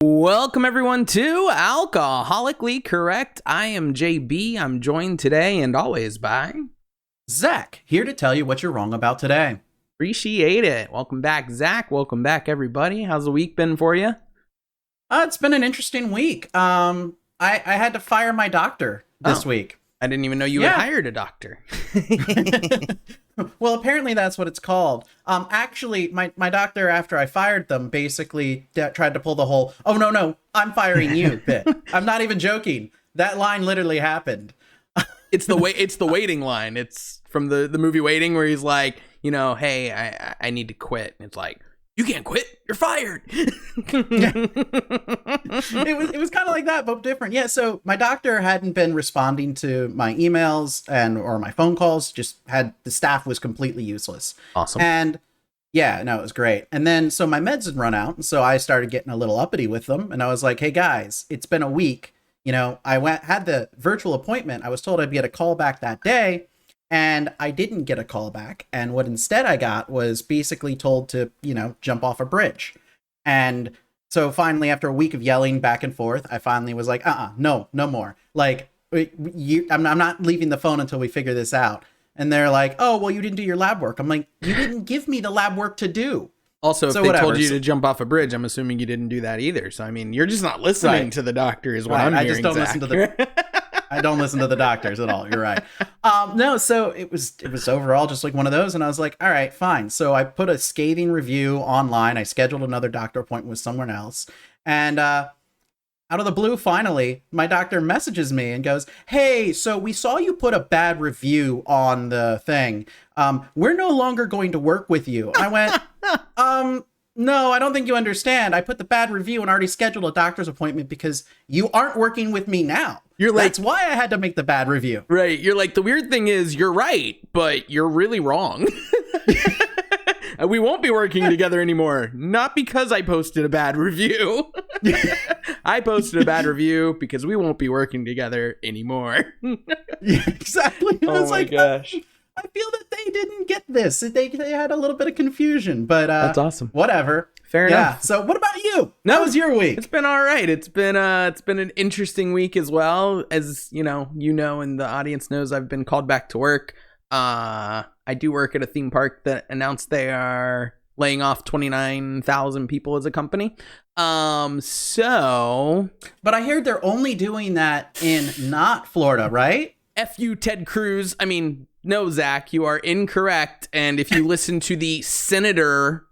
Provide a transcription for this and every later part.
Welcome everyone to Alcoholically Correct. I am JB. I'm joined today and always by Zach, here to tell you what you're wrong about today. Appreciate it. Welcome back, Zach. Welcome back, everybody. How's the week been for you? It's been an interesting week. I had to fire my doctor this week. I didn't even know you had hired a doctor. Well, apparently that's what it's called. Actually, my doctor, after I fired them, basically tried to pull the whole, oh, no, I'm firing you bit. I'm not even joking. That line literally happened. It's the waiting line. It's from the movie Waiting, where he's like, hey, I need to quit. And it's like, you can't quit. You're fired. It was kind of like that, but different. Yeah. So my doctor hadn't been responding to my emails or my phone calls. The staff was completely useless. Awesome. And yeah, no, it was great. And then so my meds had run out, and so I started getting a little uppity with them. And I was like, hey guys, it's been a week. I had the virtual appointment. I was told I'd get a call back that day. And I didn't get a call back. And what instead I got was basically told to, jump off a bridge. And so finally, after a week of yelling back and forth, I finally was like, no more. Like, I'm not leaving the phone until we figure this out. And they're like, oh, well, you didn't do your lab work. I'm like, you didn't give me the lab work to do. Also, if they told you to jump off a bridge, I'm assuming you didn't do that either. So, I mean, you're just not listening to the doctor is what I'm hearing, I just don't listen to I don't listen to the doctors at all. You're right. No, so it was overall just like one of those. And I was like, all right, fine. So I put a scathing review online. I scheduled another doctor appointment with someone else. And out of the blue, finally, my doctor messages me and goes, hey, so we saw you put a bad review on the thing. We're no longer going to work with you. I went, no, I don't think you understand. I put the bad review and already scheduled a doctor's appointment because you aren't working with me now. That's why I had to make the bad review. Right. You're like, the weird thing is you're right, but you're really wrong. We won't be working together anymore. Not because I posted a bad review. I posted a bad review because we won't be working together anymore. Yeah, exactly. Oh my gosh. I feel that they didn't get this. They had a little bit of confusion, but that's awesome. Whatever. Fair enough. So what about you? How was your week? It's been all right. It's been an interesting week as well. As and the audience knows, I've been called back to work. I do work at a theme park that announced they are laying off 29,000 people as a company. But I heard they're only doing that in not Florida, right? F you, Ted Cruz. I mean, no, Zach, you are incorrect. And if you listen to the senator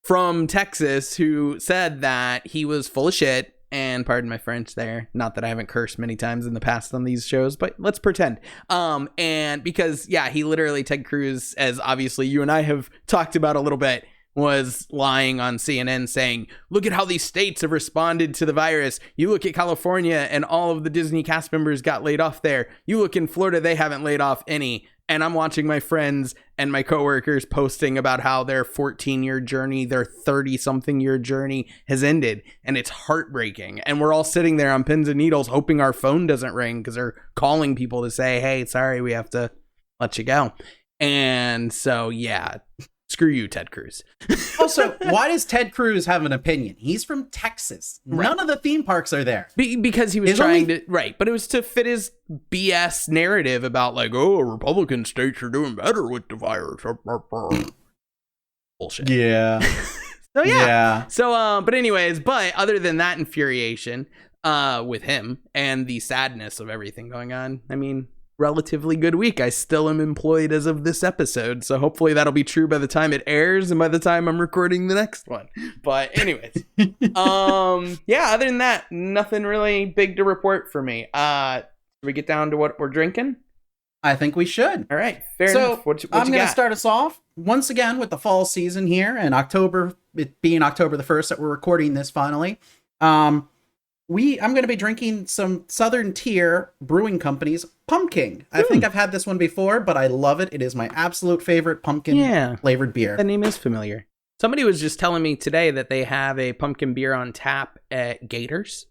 from Texas who said that he was full of shit, and pardon my French there, not that I haven't cursed many times in the past on these shows, but let's pretend. And because, he literally, Ted Cruz, as obviously you and I have talked about a little bit, was lying on CNN saying, look at how these states have responded to the virus. You look at California and all of the Disney cast members got laid off there. You look in Florida, they haven't laid off any. And I'm watching my friends and my coworkers posting about how their 14-year journey, their 30-something-year journey has ended. And it's heartbreaking. And we're all sitting there on pins and needles hoping our phone doesn't ring because they're calling people to say, hey, sorry, we have to let you go. And so, screw you, Ted Cruz. Also, why does Ted Cruz have an opinion? He's from Texas. Right. None of the theme parks are there. Because he was trying to, right. But it was to fit his BS narrative about like, Republican states are doing better with the virus. Bullshit. Yeah. So, yeah. So, but anyways, other than that infuriation with him and the sadness of everything going on, I mean, relatively good week. I still am employed as of this episode, so hopefully that'll be true by the time it airs and by the time I'm recording the next one. But anyways, other than that, nothing really big to report for me. Should we get down to what we're drinking? I think we should. All right, fair enough. I'm going to start us off once again with the fall season here, and October, it being October the 1st that we're recording this finally. I'm going to be drinking some Southern Tier Brewing Company's Pumpkin. I think I've had this one before, but I love it. It is my absolute favorite pumpkin flavored beer. The name is familiar. Somebody was just telling me today that they have a pumpkin beer on tap at Gators.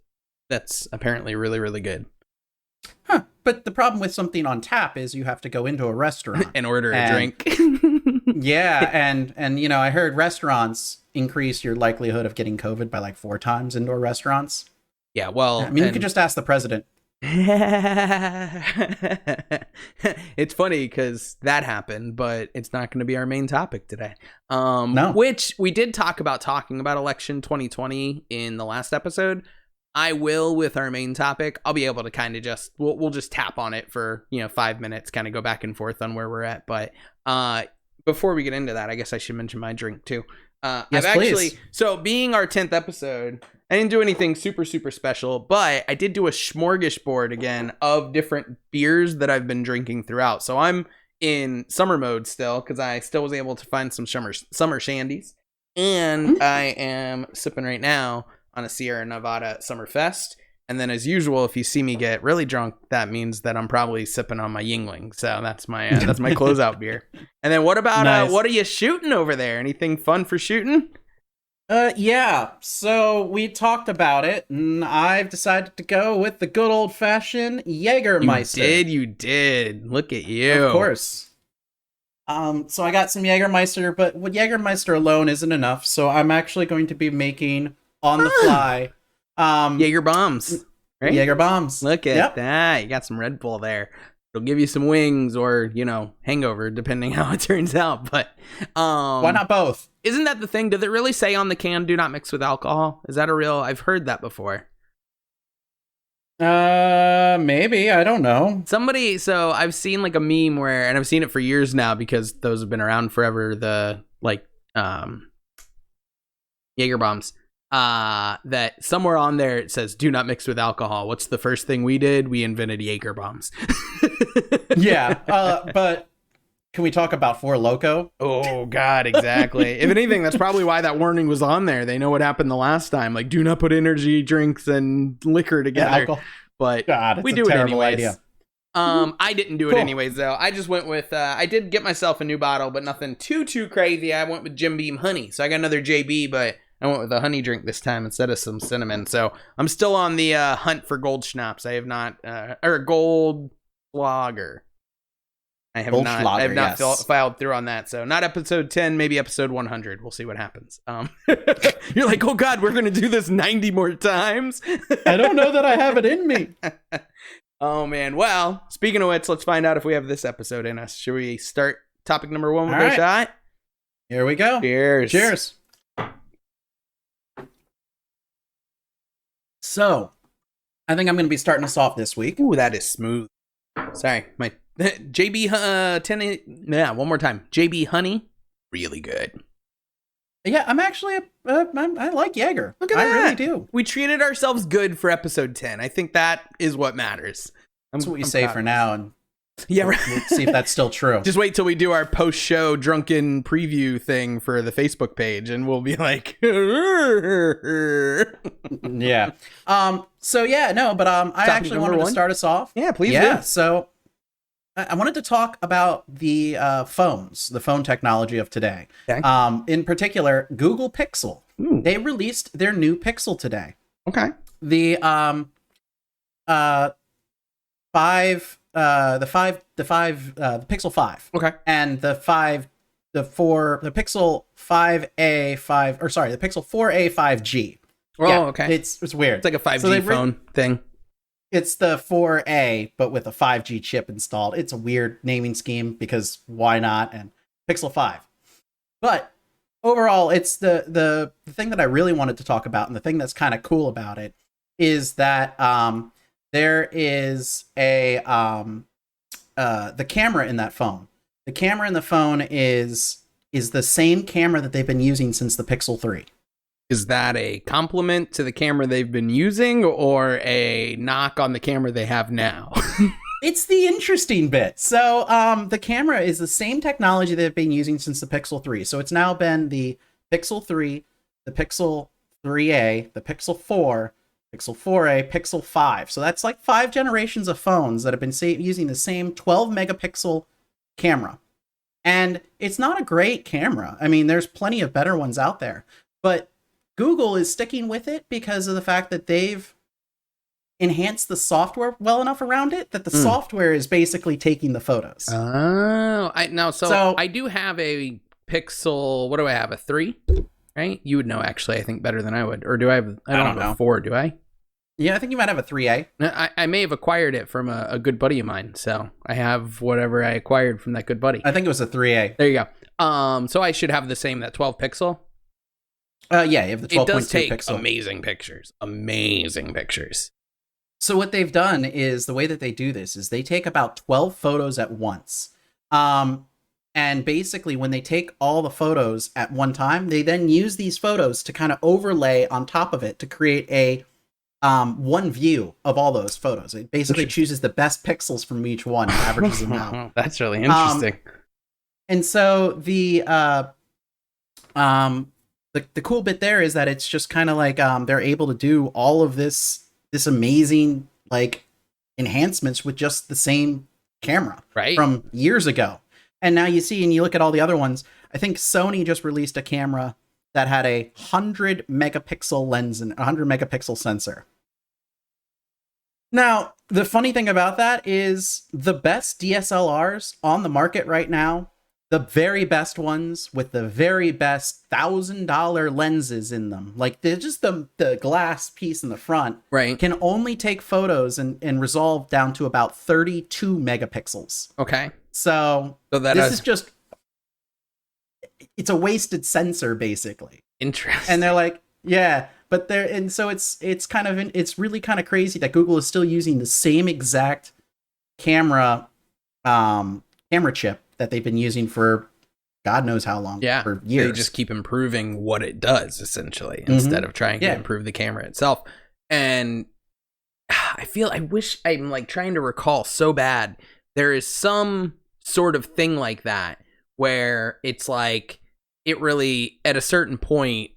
That's apparently really, really good. Huh. But the problem with something on tap is you have to go into a restaurant and order a drink. Yeah, and you know, I heard restaurants increase your likelihood of getting COVID by like 4 times, indoor restaurants. Yeah, well, I mean, you could just ask the president. it's funny because that happened, but it's not going to be our main topic today. No. Which we did talking about election 2020 in the last episode. I will with our main topic. I'll be able to kind of just we'll just tap on it for 5 minutes, kind of go back and forth on where we're at. But before we get into that, I guess I should mention my drink too. Yes, please. So being our 10th episode, I didn't do anything super, super special, but I did do a smorgasbord again of different beers that I've been drinking throughout. So I'm in summer mode still because I still was able to find some summer shandies. And I am sipping right now on a Sierra Nevada Summerfest. And then as usual, if you see me get really drunk, that means that I'm probably sipping on my Yingling. So that's my closeout beer. And then what about Nice. what are you shooting over there? Anything fun for shooting? Yeah, so we talked about it, and I've decided to go with the good old-fashioned Jägermeister. You did. Look at you. Of course. So I got some Jägermeister, but what Jägermeister alone isn't enough, so I'm actually going to be making, on the fly, Jaeger bombs. Right? Jaeger bombs. Look at Yep. that. You got some Red Bull there. It'll give you some wings or, hangover, depending how it turns out. But Why not both? Isn't that the thing? Does it really say on the can, do not mix with alcohol? Is that a real? I've heard that before. Maybe. I don't know. So I've seen like a meme where, and I've seen it for years now because those have been around forever, the Jaeger bombs. That somewhere on there it says, do not mix with alcohol. What's the first thing we did? We invented Jaeger bombs. Yeah, but can we talk about Four Loko? Oh, God, exactly. If anything, that's probably why that warning was on there. They know what happened the last time. Like, do not put energy drinks and liquor together. Alcohol. But God, we it's do a it terrible anyways. idea. I didn't do it anyways, though. I just went with, I did get myself a new bottle, but nothing too crazy. I went with Jim Beam Honey. So I got another JB, but I went with a honey drink this time instead of some cinnamon. So I'm still on the hunt for gold schnapps. I have not, or gold lager. I have not filed through on that. So not episode 10, maybe episode 100. We'll see what happens. You're like, oh God, we're going to do this 90 more times. I don't know that I have it in me. Oh man. Well, speaking of which, let's find out if we have this episode in us. Should we start topic number 1 with All a right. shot? Here we go. Cheers. Cheers. So, I think I'm going to be starting us off this week. Ooh, that is smooth. Sorry, my JB 10. Yeah, one more time. JB Honey, really good. Yeah, I'm actually I like Jaeger. Look at that. I really do. We treated ourselves good for episode 10. I think that is what matters. That's what we say for now, and yeah, right. we'll see if that's still true. Just wait till we do our post-show drunken preview thing for the Facebook page, and we'll be like, Yeah. So yeah, no, but I actually wanted to start us off. Yeah, please. Yeah. Do. So I wanted to talk about the phones, the phone technology of today. Okay. In particular, Google Pixel. Ooh. They released their new Pixel today. Okay. The Pixel 5. Okay. And the Pixel 5a 5, or sorry, the Pixel 4a 5G. Oh, Yeah, okay. It's weird. It's like a 5G So phone thing. It's the 4A, but with a 5G chip installed. It's a weird naming scheme because why not? And Pixel 5. But overall, it's the thing that I really wanted to talk about, and the thing that's kind of cool about it is that there is the camera in that phone. The camera in the phone is the same camera that they've been using since the Pixel 3. Is that a compliment to the camera they've been using or a knock on the camera they have now? It's the interesting bit. So the camera is the same technology they've been using since the Pixel 3. So it's now been the Pixel 3, the Pixel 3a, the Pixel 4, Pixel 4a, Pixel 5. So that's like 5 generations of phones that have been using the same 12 megapixel camera. And it's not a great camera. I mean, there's plenty of better ones out there. But Google is sticking with it because of the fact that they've enhanced the software well enough around it that the software is basically taking the photos. Oh, I do have a Pixel. What do I have? A 3? Right? You would know, actually, I think, better than I would. Or do I have... I don't know. A 4, do I? Yeah, I think you might have a 3A. I may have acquired it from a good buddy of mine. So I have whatever I acquired from that good buddy. I think it was a 3A. There you go. So I should have the same, that 12 pixel. Yeah, you have the 12.2 pixel. It does take amazing pictures. Amazing pictures. So what they've done is, the way that they do this is they take about 12 photos at once. And basically when they take all the photos at one time, they then use these photos to kind of overlay on top of it to create a one view of all those photos. It basically chooses the best pixels from each one and averages them out. That's really interesting. And so the cool bit there is that it's just kind of like they're able to do all of this amazing like enhancements with just the same camera from years ago. And now you see, and you look at all the other ones, I think Sony just released a camera that had a 100 megapixel lens and a 100 megapixel sensor. Now, the funny thing about that is the best DSLRs on the market right now, the very best ones with the very best $1,000 lenses in them, like they're just the glass piece in the front, can only take photos and resolve down to about 32 megapixels. Okay. So this is just, it's a wasted sensor basically. Interesting. And they're like, yeah, but it's really kind of crazy that Google is still using the same exact camera chip that they've been using for God knows how long. Yeah, for years. They just keep improving what it does essentially instead of trying to improve the camera itself. And I wish, I'm like trying to recall so bad. There is some sort of thing like that where it's like, it really, at a certain point,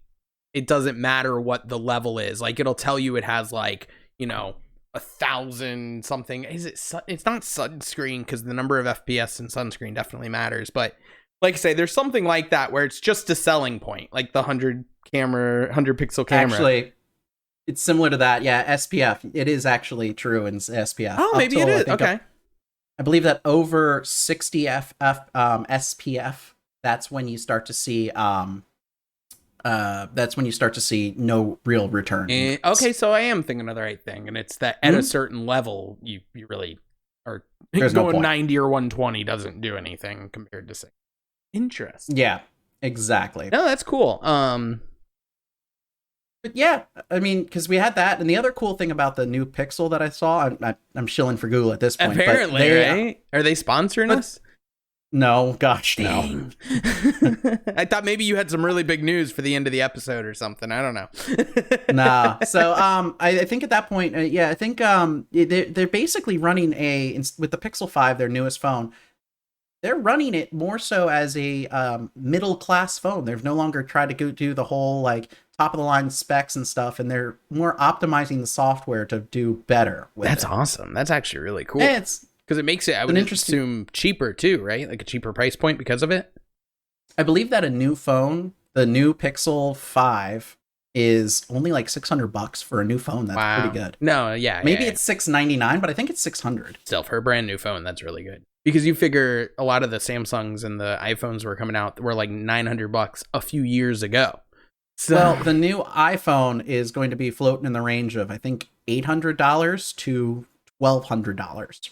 it doesn't matter what the level is. Like, it'll tell you it has like, 1,000 something. It's not sunscreen, because the number of FPS in sunscreen definitely matters. But like I say, there's something like that where it's just a selling point, like the 100 pixel camera. Actually, it's similar to that. Yeah, SPF. It is actually true in SPF. Oh, maybe it is. Okay. I believe that over 60 SPF, that's when you start to see no real return. Okay, so I am thinking of the right thing, and it's that at a certain level, you really are going no 90 or 120 doesn't do anything compared to 60. Interesting. Yeah, exactly. No, that's cool. But yeah, I mean, because we had that, and the other cool thing about the new Pixel that I saw, I'm shilling for Google at this point. Apparently, right? Are they sponsoring us? No, gosh, dang. No. I thought maybe you had some really big news for the end of the episode or something. I don't know. Nah. So, I think at that point, I think they're basically running with the Pixel 5, their newest phone. They're running it more so as a middle class phone. They've no longer tried to go do the whole like top of the line specs and stuff, and they're more optimizing the software to do better with That's awesome. That's actually really cool. Yeah, because it makes it, I would assume, cheaper too, right? Like a cheaper price point because of it. I believe that a new phone, the new Pixel 5, is only like $600 for a new phone. That's pretty good. No, yeah. Maybe it's $699, but I think it's $600. Still, for a brand new phone, that's really good. Because you figure a lot of the Samsungs and the iPhones were coming out were like $900 a few years ago. So, well, the new iPhone is going to be floating in the range of, I think, $800 to $1,200.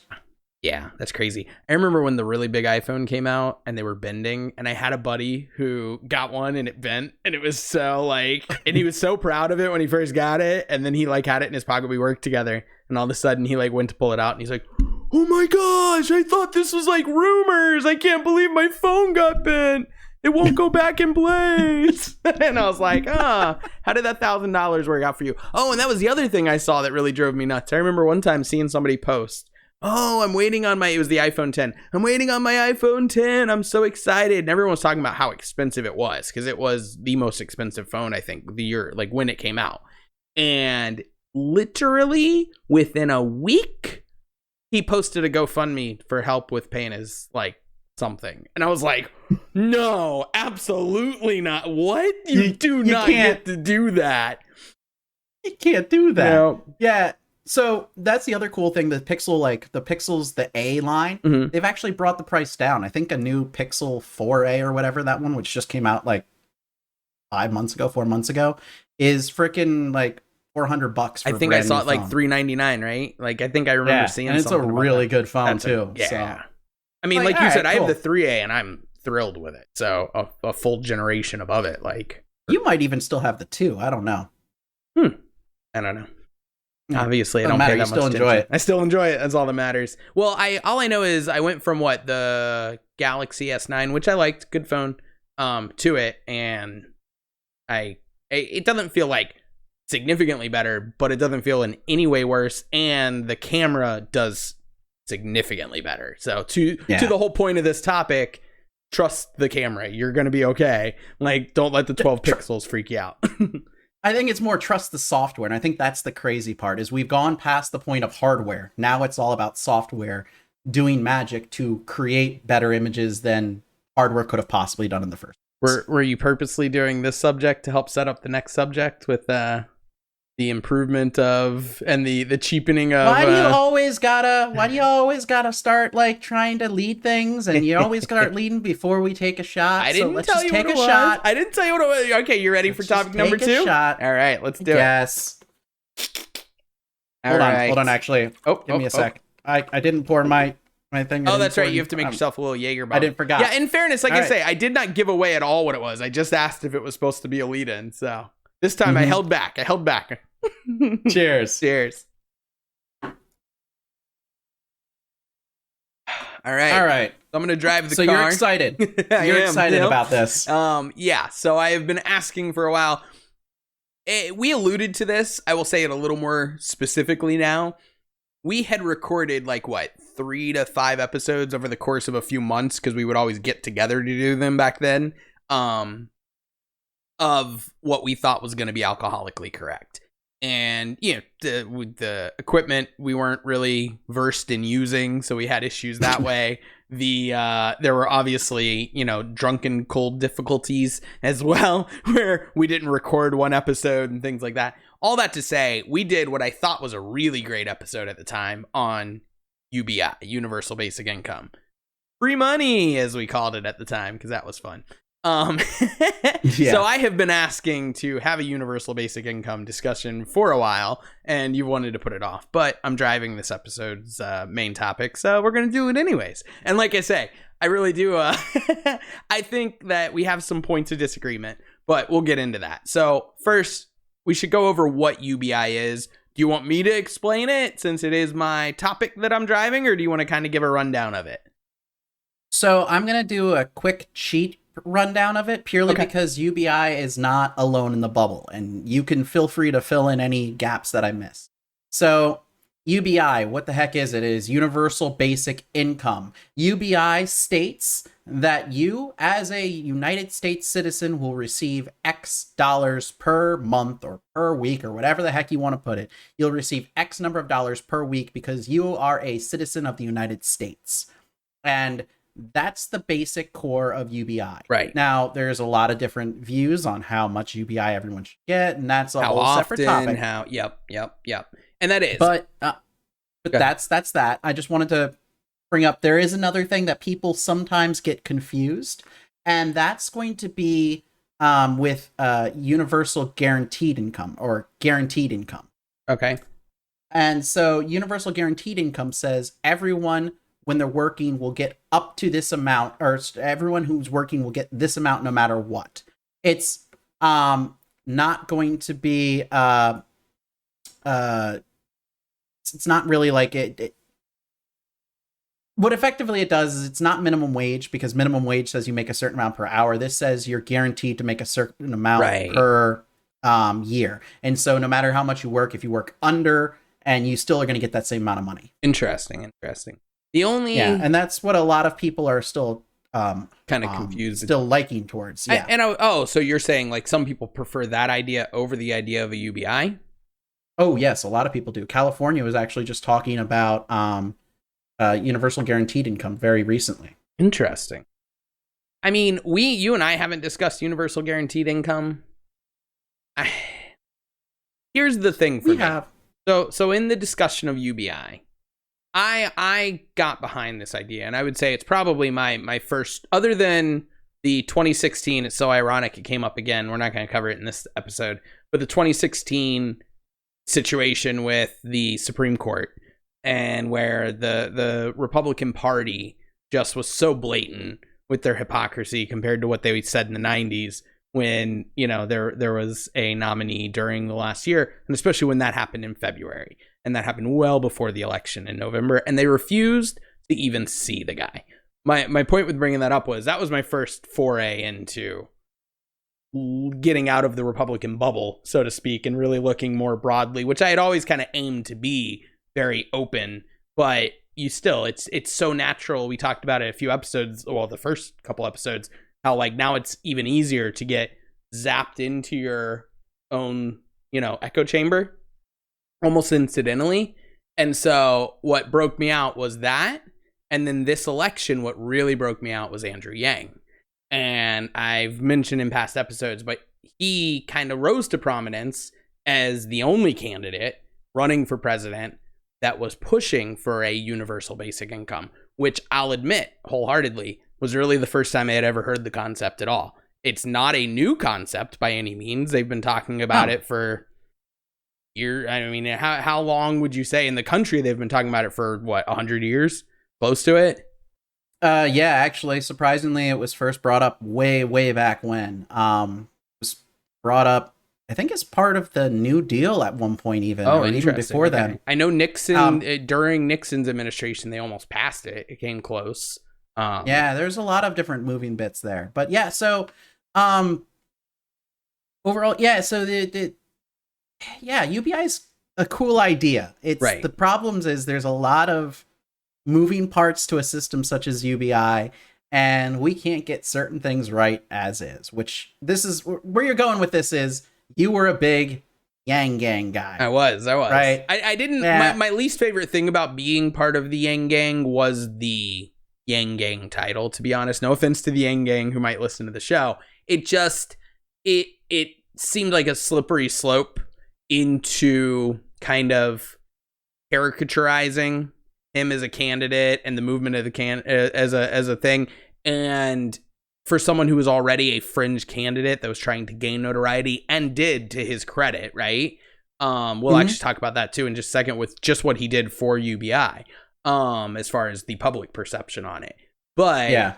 Yeah, that's crazy. I remember when the really big iPhone came out and they were bending, and I had a buddy who got one and it bent, and it was so like, and he was so proud of it when he first got it, and then he like had it in his pocket. We worked together, and all of a sudden he like went to pull it out, and he's like, "Oh my gosh, I thought this was like rumors. I can't believe my phone got bent. It won't go back in place." And I was like, how did that $1,000 work out for you? Oh, and that was the other thing I saw that really drove me nuts. I remember one time seeing somebody post, "Oh, I'm waiting on it was the iPhone 10. I'm waiting on my iPhone 10. I'm so excited." And everyone was talking about how expensive it was, because it was the most expensive phone, I think, the year, like when it came out. And literally within a week, he posted a GoFundMe for help with paying his like something. And I was like, no, absolutely not. What? You do not get to do that. You can't do that. No. Yeah. So that's the other cool thing. The Pixels, the A line, they've actually brought the price down. I think a new Pixel 4a or whatever, that one, which just came out like 4 months ago, is freaking like $400 for I think I saw it like $399, right? Like I think I remember seeing it. And it's a really good phone too. Yeah. So. I mean, like you said, I have the 3A and I'm thrilled with it. So a full generation above it. Like you might even still have the 2. I don't know. I don't know. Obviously, I don't pay that much attention. Enjoy it. I still enjoy it. That's all that matters. Well, all I know is I went from the Galaxy S9, which I liked, good phone, to it, and it doesn't feel like significantly better, but it doesn't feel in any way worse, and the camera does significantly better. So to the whole point of this topic, trust the camera. You're gonna be okay. Like, don't let the 12 pixels freak you out. I think it's more trust the software, and I think that's the crazy part, is we've gone past the point of hardware. Now it's all about software doing magic to create better images than hardware could have possibly done in the first place. Were you purposely doing this subject to help set up the next subject with the improvement of and the cheapening of why do you always gotta start like trying to lead things, and you always start leading before we take a shot? I didn't tell you what it was. I didn't tell you what it was. Okay, you ready for topic number 2? Shot. All right, let's do it. Yes. Hold on, actually. Give me a sec. I didn't pour my thing. Oh, that's right. You have to make yourself a little Jaeger bomb. I didn't forget. Yeah, in fairness, like I say, I did not give away at all what it was. I just asked if it was supposed to be a lead-in. So this time I held back. Cheers. Cheers. All right. I'm going to drive the car. So you're excited. You're excited about this. Yeah. So I have been asking for a while. We alluded to this. I will say it a little more specifically now. We had recorded 3 to 5 episodes over the course of a few months, because we would always get together to do them back then, of what we thought was going to be alcoholically correct. And, with the equipment, we weren't really versed in using, so we had issues that way. There were obviously, drunken cold difficulties as well, where we didn't record one episode and things like that. All that to say, we did what I thought was a really great episode at the time on UBI, Universal Basic Income. Free money, as we called it at the time, because that was fun. So I have been asking to have a universal basic income discussion for a while, and you wanted to put it off, but I'm driving this episode's main topic, so we're going to do it anyways. And like I say, I really do. I think that we have some points of disagreement, but we'll get into that. So first, we should go over what UBI is. Do you want me to explain it since it is my topic that I'm driving, or do you want to kind of give a rundown of it? So I'm going to do a quick cheat rundown of it, purely because UBI is not alone in the bubble, and you can feel free to fill in any gaps that I miss. So UBI, what the heck is it? It is Universal Basic Income. UBI states that you, as a United States citizen, will receive X dollars per month or per week, or whatever the heck you want to put it. You'll receive X number of dollars per week because you are a citizen of the United States. And that's the basic core of UBI. Right. Now, there's a lot of different views on how much UBI everyone should get, and that's a whole separate topic. Yep. And that is. But that's that. I just wanted to bring up, there is another thing that people sometimes get confused, and that's going to be with universal guaranteed income, or guaranteed income. Okay. And so universal guaranteed income says everyone, when they're working, will get up to this amount, or everyone who's working will get this amount no matter what. It's not going to be it's not really like it. What effectively it does is it's not minimum wage, because minimum wage says you make a certain amount per hour. This says you're guaranteed to make a certain amount per year. And so no matter how much you work, if you work under, and you still are going to get that same amount of money. Interesting. The only and that's what a lot of people are still kind of confused, still liking towards. So you're saying like some people prefer that idea over the idea of a UBI? Oh yes, a lot of people do. California was actually just talking about universal guaranteed income very recently. Interesting. I mean, you and I haven't discussed universal guaranteed income. Here's the thing for me. So in the discussion of UBI, I got behind this idea, and I would say it's probably my first, other than the 2016. It's so ironic it came up again. We're not going to cover it in this episode, but the 2016 situation with the Supreme Court, and where the Republican Party just was so blatant with their hypocrisy compared to what they said in the 90s when, you know, there was a nominee during the last year, and especially when that happened in February, and that happened well before the election in November, and they refused to even see the guy. My point with bringing that up was that was my first foray into getting out of the Republican bubble, so to speak, and really looking more broadly, which I had always kind of aimed to be very open, but you still, it's so natural. We talked about it a few episodes, well, the first couple episodes, how like now it's even easier to get zapped into your own, you know, echo chamber almost incidentally. And so what broke me out was that. And then this election, what really broke me out was Andrew Yang. And I've mentioned in past episodes, but he kind of rose to prominence as the only candidate running for president that was pushing for a universal basic income, which I'll admit wholeheartedly was really the first time I had ever heard the concept at all. It's not a new concept by any means. They've been talking about it for years. I mean, how long would you say in the country they've been talking about it for, what, 100 years? Close to it? Yeah, actually, surprisingly, it was first brought up way back when. It was brought up, I think, as part of the New Deal at one point, even, or even before then. I know Nixon, during Nixon's administration, they almost passed it. It came close. Yeah, there's a lot of different moving bits there. But yeah, so overall, yeah, so UBI is a cool idea. It's right. The problems is there's a lot of moving parts to a system such as UBI, and we can't get certain things right as is, which this is where you're going with this is you were a big Yang Gang guy. I was. Right. I didn't, my least favorite thing about being part of the Yang Gang was the Yang Gang title, to be honest. No offense to the Yang Gang who might listen to the show. It just, it seemed like a slippery slope into kind of caricaturizing him as a candidate and the movement of the as a thing. And for someone who was already a fringe candidate that was trying to gain notoriety and did, to his credit, right? We'll actually talk about that too in just a second with just what he did for UBI, as far as the public perception on it. But yeah,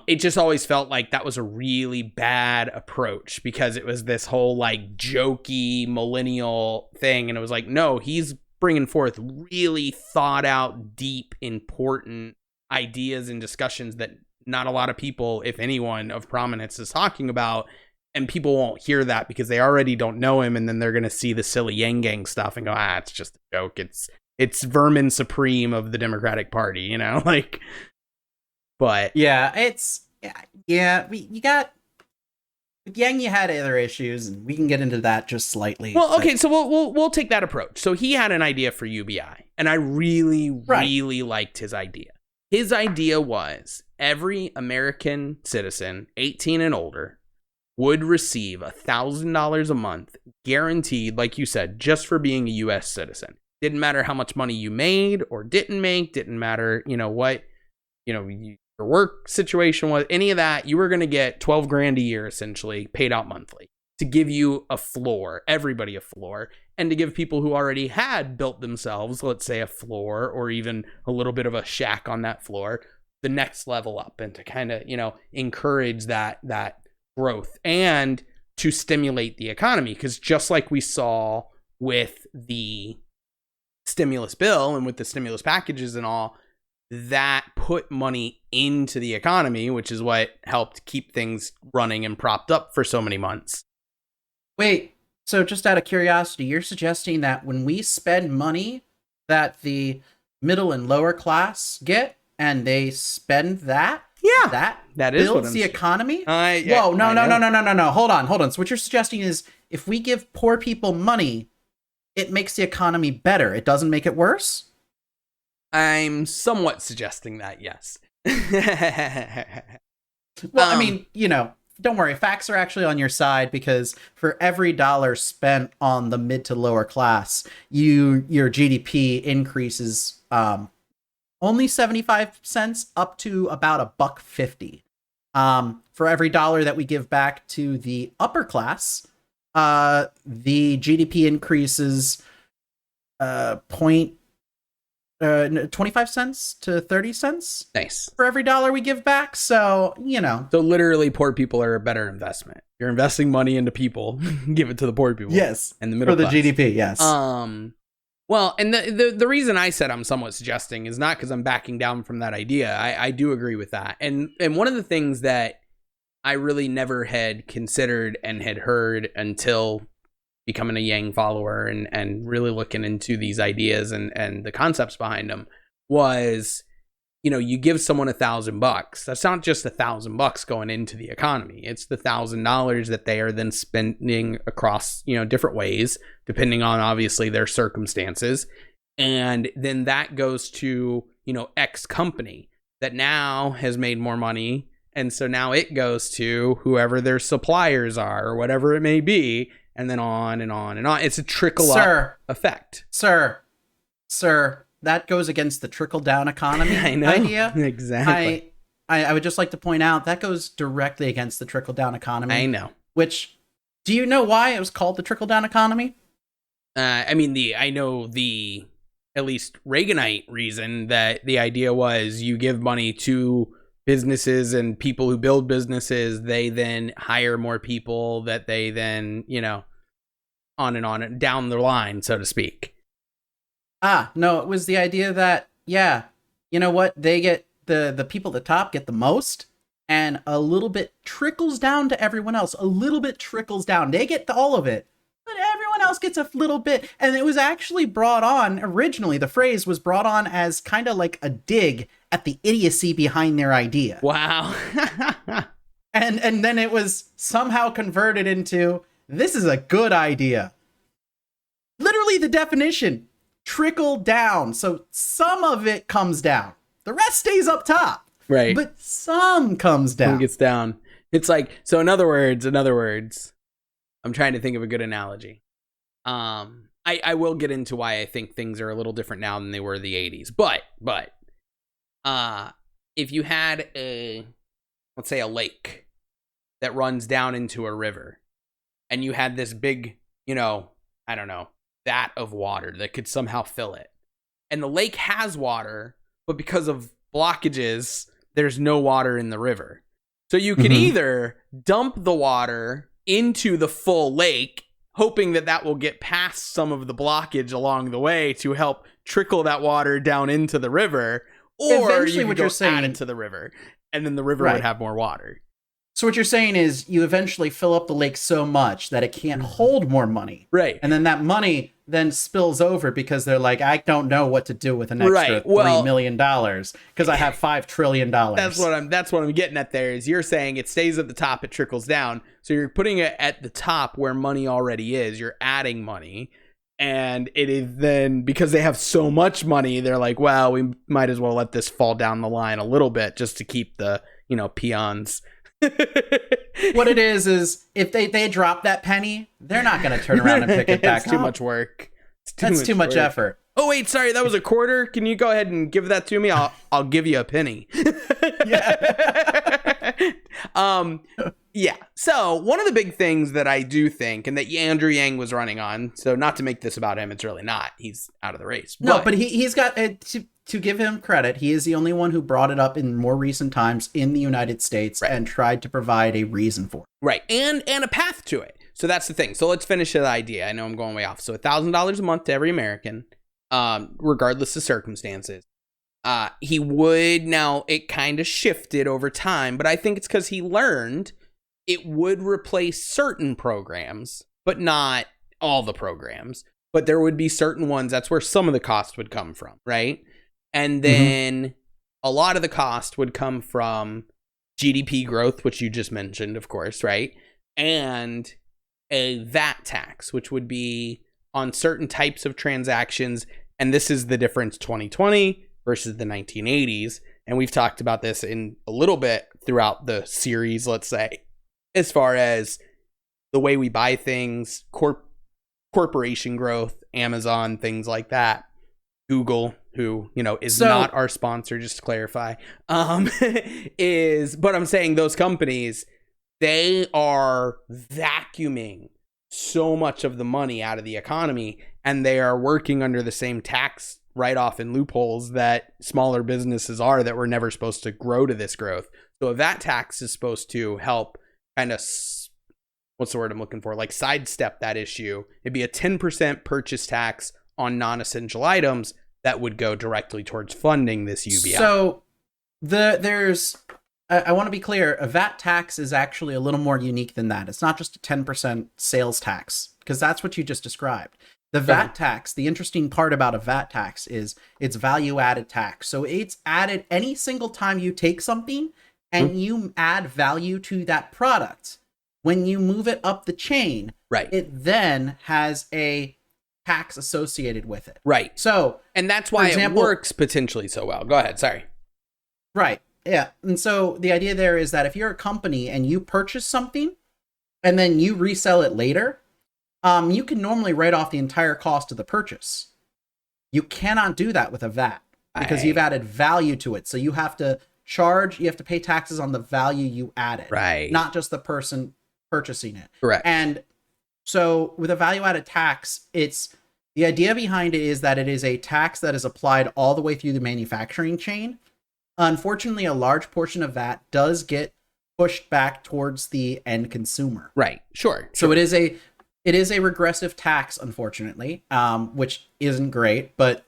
it just always felt like that was a really bad approach because it was this whole like jokey millennial thing. And it was like, no, he's bringing forth really thought out, deep, important ideas and discussions that not a lot of people, if anyone of prominence, is talking about. And people won't hear that because they already don't know him. And then they're going to see the silly Yang Gang stuff and go, it's just a joke. It's vermin supreme of the Democratic Party, you know, like, but yeah, you got with Yang, you had other issues, and we can get into that just slightly. Well, okay, so we'll take that approach. So he had an idea for UBI, and I really liked his idea. His idea was every American citizen, 18 and older, would receive $1,000 a month, guaranteed, like you said, just for being a U.S. citizen. Didn't matter how much money you made or didn't make. Didn't matter, what, your work situation was, any of that. You were going to get $12,000 a year, essentially, paid out monthly, to give you a floor, everybody a floor, and to give people who already had built themselves, let's say, a floor or even a little bit of a shack on that floor, the next level up, and to kind of, encourage that growth and to stimulate the economy. Because just like we saw with the stimulus bill and with the stimulus packages and all, that put money into the economy, which is what helped keep things running and propped up for so many months. Wait, so just out of curiosity, you're suggesting that when we spend money that the middle and lower class get, and they spend that, that is builds the economy? Whoa, no. Hold on. So what you're suggesting is if we give poor people money, it makes the economy better. It doesn't make it worse? I'm somewhat suggesting that, yes. Well, I mean, don't worry, facts are actually on your side, because for every dollar spent on the mid to lower class, your GDP increases only 75 cents up to about $1.50. For every dollar that we give back to the upper class, the GDP increases 25 cents to 30 cents. Nice. For every dollar we give back. So, So literally, poor people are a better investment. You're investing money into people, give it to the poor people. Yes. And the middle class. For the GDP, yes. Well, and the reason I said I'm somewhat suggesting is not because I'm backing down from that idea. I do agree with that. And one of the things that I really never had considered and had heard until becoming a Yang follower and really looking into these ideas and the concepts behind them was, you give someone $1,000. That's not just $1,000 going into the economy. It's the $1,000 that they are then spending across, different ways, depending on obviously their circumstances. And then that goes to, X company that now has made more money. And so now it goes to whoever their suppliers are or whatever it may be. And then on and on and on. It's a trickle-up effect. Sir, that goes against the trickle-down economy idea. Exactly. I would just like to point out that goes directly against the trickle-down economy. I know. Which, do you know why it was called the trickle-down economy? I know the, at least Reaganite reason, that the idea was you give money to businesses and people who build businesses, they then hire more people that they then, on and down the line, so to speak. No, it was the idea that, you know what? They get the people at the top get the most, and a little bit trickles down to everyone else. A little bit trickles down. They get all of it, but everyone else gets a little bit. And it was actually brought on, originally, the phrase was brought on as kind of like a dig at the idiocy behind their idea. Wow. and then it was somehow converted into, this is a good idea. Literally the definition, trickle down. So some of it comes down. The rest stays up top. Right. But some comes down. Some gets down. It's like, so in other words, I'm trying to think of a good analogy. I will get into why I think things are a little different now than they were in the 80s. But if you had let's say a lake that runs down into a river, and you had this big, vat of water that could somehow fill it, and the lake has water, but because of blockages, there's no water in the river. So you can either dump the water into the full lake, hoping that will get past some of the blockage along the way to help trickle that water down into the river, or eventually you could add it to the river, and then the river would have more water. So what you're saying is you eventually fill up the lake so much that it can't hold more money. Right. And then that money then spills over because they're like, I don't know what to do with an extra $3 million because I have $5 trillion. That's what I'm getting at there is you're saying it stays at the top, it trickles down. So you're putting it at the top where money already is. You're adding money. And it is then, because they have so much money, they're like, well, we might as well let this fall down the line a little bit just to keep the, peons. What it is if they drop that penny, they're not going to turn around and pick it back up. It's too much work. That's too much effort. Oh, wait, sorry, that was a quarter. Can you go ahead and give that to me? I'll give you a penny. Yeah. So one of the big things that I do think, and that Andrew Yang was running on, so not to make this about him, it's really not. He's out of the race. But he's got, to give him credit, he is the only one who brought it up in more recent times in the United States and tried to provide a reason for it. Right. And a path to it. So that's the thing. So let's finish the idea. I know I'm going way off. So $1,000 a month to every American, regardless of circumstances. He would, now it kind of shifted over time, but I think it's because he learned it would replace certain programs, but not all the programs. But there would be certain ones, that's where some of the cost would come from, right? And then a lot of the cost would come from GDP growth, which you just mentioned, of course, right? And a VAT tax, which would be on certain types of transactions. And this is the difference 2020 versus the 1980s. And we've talked about this in a little bit throughout the series, let's say. as far as the way we buy things, corporation growth, Amazon, things like that. Google, who, is not our sponsor, just to clarify, but I'm saying those companies, they are vacuuming so much of the money out of the economy, and they are working under the same tax write-off and loopholes that smaller businesses are that were never supposed to grow to this growth. So a VAT tax is supposed to help kind of, what's the word I'm looking for? Like sidestep that issue. It'd be a 10% purchase tax on non-essential items that would go directly towards funding this UBI. So I want to be clear, a VAT tax is actually a little more unique than that. It's not just a 10% sales tax, because that's what you just described. The VAT tax, the interesting part about a VAT tax is it's value-added tax. So it's added any single time you take something and you add value to that product. When you move it up the chain, it then has a tax associated with it. Right. So, and that's why it works potentially so well. Go ahead. Sorry. Right. Yeah. And so the idea there is that if you're a company and you purchase something and then you resell it later, you can normally write off the entire cost of the purchase. You cannot do that with a VAT because you've added value to it. So you have to pay taxes on the value you added, right? Not just the person purchasing it. Correct. And so with a value-added tax, the idea behind it is that it is a tax that is applied all the way through the manufacturing chain. Unfortunately, a large portion of that does get pushed back towards the end consumer. Right. Sure. So it is a regressive tax, unfortunately, which isn't great, but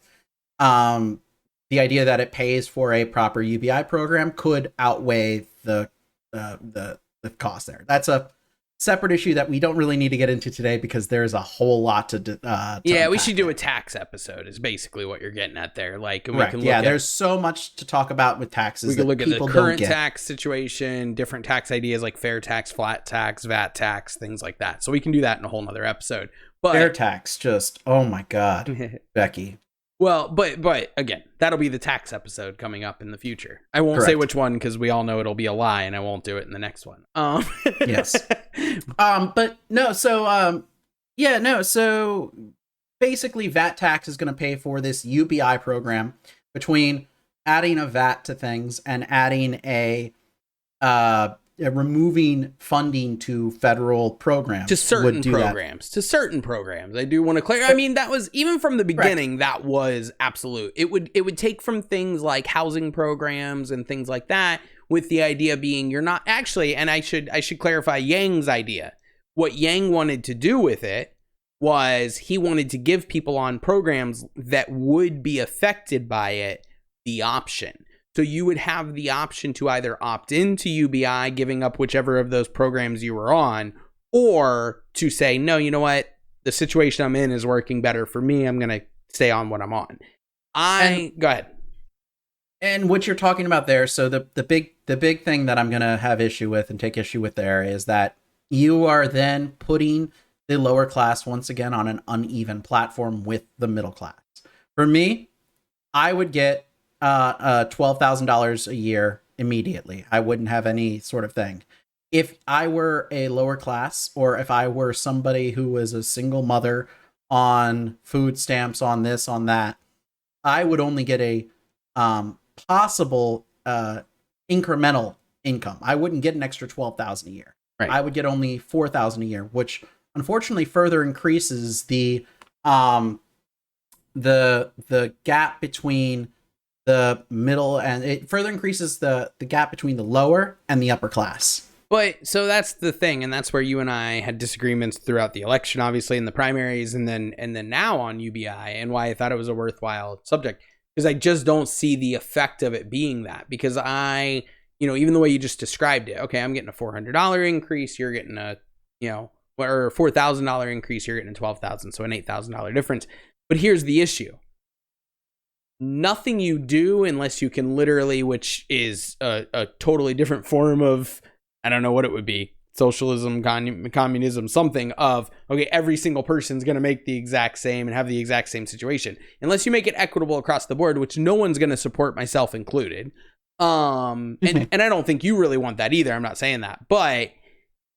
the idea that it pays for a proper UBI program could outweigh the cost there. That's a separate issue that we don't really need to get into today because there's a whole lot to we should do a tax episode is basically what you're getting at there. Like, we can look there's so much to talk about with taxes. We can look at the current tax situation, different tax ideas like fair tax, flat tax, VAT tax, things like that. So we can do that in a whole nother episode. But fair tax, just, oh my God, Becky. Well, but again, that'll be the tax episode coming up in the future. I won't say which one because we all know it'll be a lie, and I won't do it in the next one. Yes. But no. So basically, VAT tax is going to pay for this UBI program between adding a VAT to things and adding removing funding to federal programs. To certain programs. I do want to clarify. I mean, that was, even from the beginning, that was absolute. It would take from things like housing programs and things like that, with the idea being you're not actually, and I should clarify Yang's idea. What Yang wanted to do with it was he wanted to give people on programs that would be affected by it the option. So you would have the option to either opt into UBI, giving up whichever of those programs you were on, or to say, no, you know what? The situation I'm in is working better for me. I'm going to stay on what I'm on. Go ahead. And what you're talking about there, so the big thing that I'm going to have issue with and take issue with there is that you are then putting the lower class once again on an uneven platform with the middle class. For me, I would get $12,000 a year immediately. I wouldn't have any sort of thing. If I were a lower class, or if I were somebody who was a single mother on food stamps, on this, on that, I would only get a possible incremental income. I wouldn't get an extra $12,000 a year. Right. I would get only $4,000 a year, which unfortunately further increases the gap between the middle, and it further increases the gap between the lower and the upper class. But so that's the thing, and that's where you and I had disagreements throughout the election, obviously in the primaries, and then now on UBI, and why I thought it was a worthwhile subject, because I just don't see the effect of it being that. Because even the way you just described it, okay, I'm getting a $400 increase, you're getting a or $4,000 increase, you're getting a $12,000, so an $8,000 difference. But here's the issue. Nothing you do unless you can literally, which is a totally different form of, I don't know what it would be, socialism, communism, something of, okay, every single person's going to make the exact same and have the exact same situation. Unless you make it equitable across the board, which no one's going to support, myself included. And I don't think you really want that either. I'm not saying that. But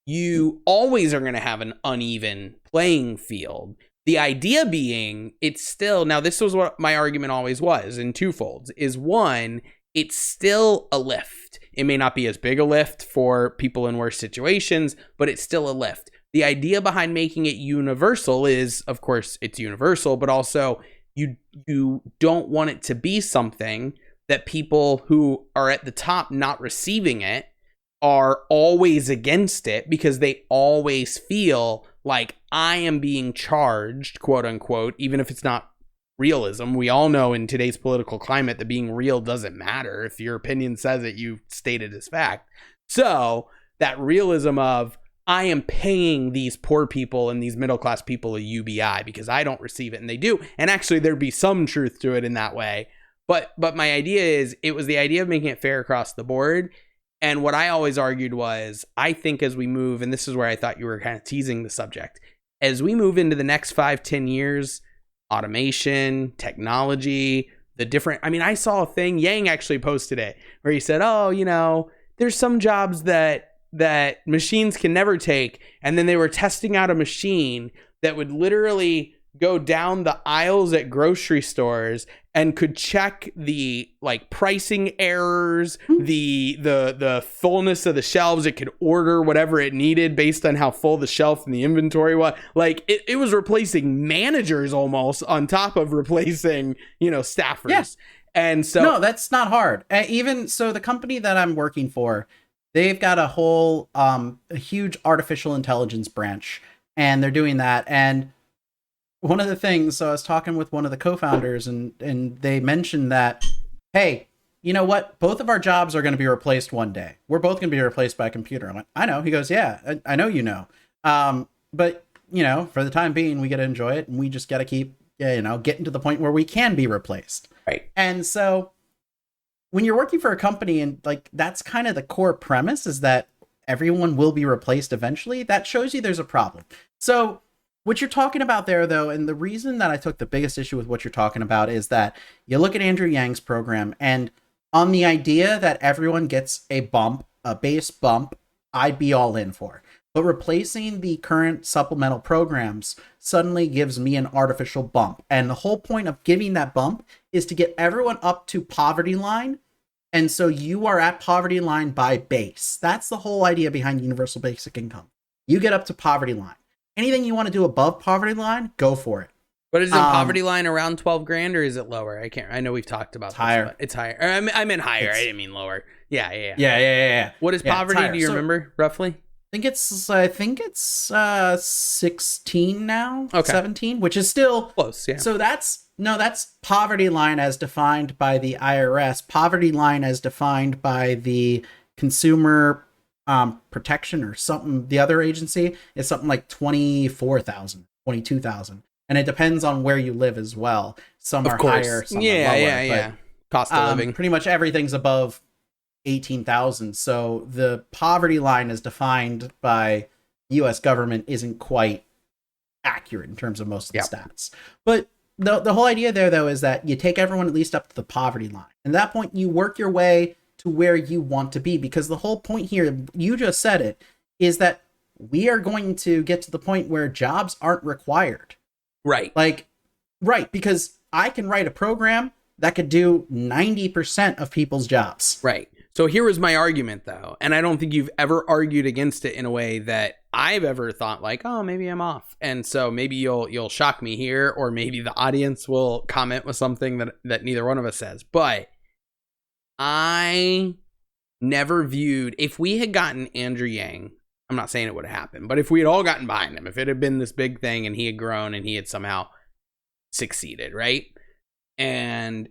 you always are going to have an uneven playing field. The idea being, it's still, now this was what my argument always was in twofolds, is one, it's still a lift. It may not be as big a lift for people in worse situations, but it's still a lift. The idea behind making it universal is, of course, it's universal, but also you don't want it to be something that people who are at the top not receiving it are always against it, because they always feel like I am being charged, quote unquote, even if it's not realism. We all know in today's political climate that being real doesn't matter. If your opinion says it, you state it as fact. So that realism of I am paying these poor people and these middle class people a UBI because I don't receive it and they do. And actually there'd be some truth to it in that way. But my idea is, it was the idea of making it fair across the board. And what I always argued was, I think as we move, and this is where I thought you were kind of teasing the subject, as we move into the next 5-10 years, automation, technology, the different, I mean, I saw a thing, Yang actually posted it, where he said, oh, you know, there's some jobs that machines can never take. And then they were testing out a machine that would literally go down the aisles at grocery stores and could check the like pricing errors, the fullness of the shelves. It could order whatever it needed based on how full the shelf and the inventory was. Like it was replacing managers almost, on top of replacing, you know, staffers. Yeah. And so no, that's not hard. Even so, the company that I'm working for, they've got a whole a huge artificial intelligence branch, and they're doing that. And one of the things, so I was talking with one of the co-founders, and they mentioned that, hey, you know what? Both of our jobs are going to be replaced one day. We're both going to be replaced by a computer. I'm like, I know. He goes, yeah, I know you know. But, you know, for the time being, we got to enjoy it, and we just got to keep, you know, getting to the point where we can be replaced. Right. And so when you're working for a company, and like that's kind of the core premise, is that everyone will be replaced eventually, that shows you there's a problem. So what you're talking about there, though, and the reason that I took the biggest issue with what you're talking about is that you look at Andrew Yang's program, and on the idea that everyone gets a bump, a base bump, I'd be all in for. But replacing the current supplemental programs suddenly gives me an artificial bump. And the whole point of giving that bump is to get everyone up to poverty line. And so you are at poverty line by base. That's the whole idea behind universal basic income. You get up to poverty line. Anything you want to do above poverty line, go for it. But is the poverty line around 12 grand, or is it lower? I know we've talked about it's higher. But it's higher. I meant higher. I didn't mean lower. Yeah. What is poverty? Do you remember roughly? I think it's 16 now. Okay. 17, which is still close. Yeah. So that's poverty line as defined by the IRS. Poverty line as defined by the Consumer Protection or something. The other agency is something like 24,000, 22,000. And it depends on where you live as well. Some are higher, some are lower. Yeah. Cost of living. Pretty much everything's above 18,000. So the poverty line as defined by U.S. government isn't quite accurate in terms of most of the stats. But the whole idea there, though, is that you take everyone at least up to the poverty line. And at that point, you work your way to where you want to be. Because the whole point here, you just said it, is that we are going to get to the point where jobs aren't required. Right. Right. Because I can write a program that could do 90% of people's jobs. Right. So here was my argument, though, and I don't think you've ever argued against it in a way that I've ever thought like, oh, maybe I'm off. And so maybe you'll shock me here, or maybe the audience will comment with something that neither one of us says. But I never viewed, if we had gotten Andrew Yang, I'm not saying it would have happened, but if we had all gotten behind him, if it had been this big thing and he had grown and he had somehow succeeded, right? And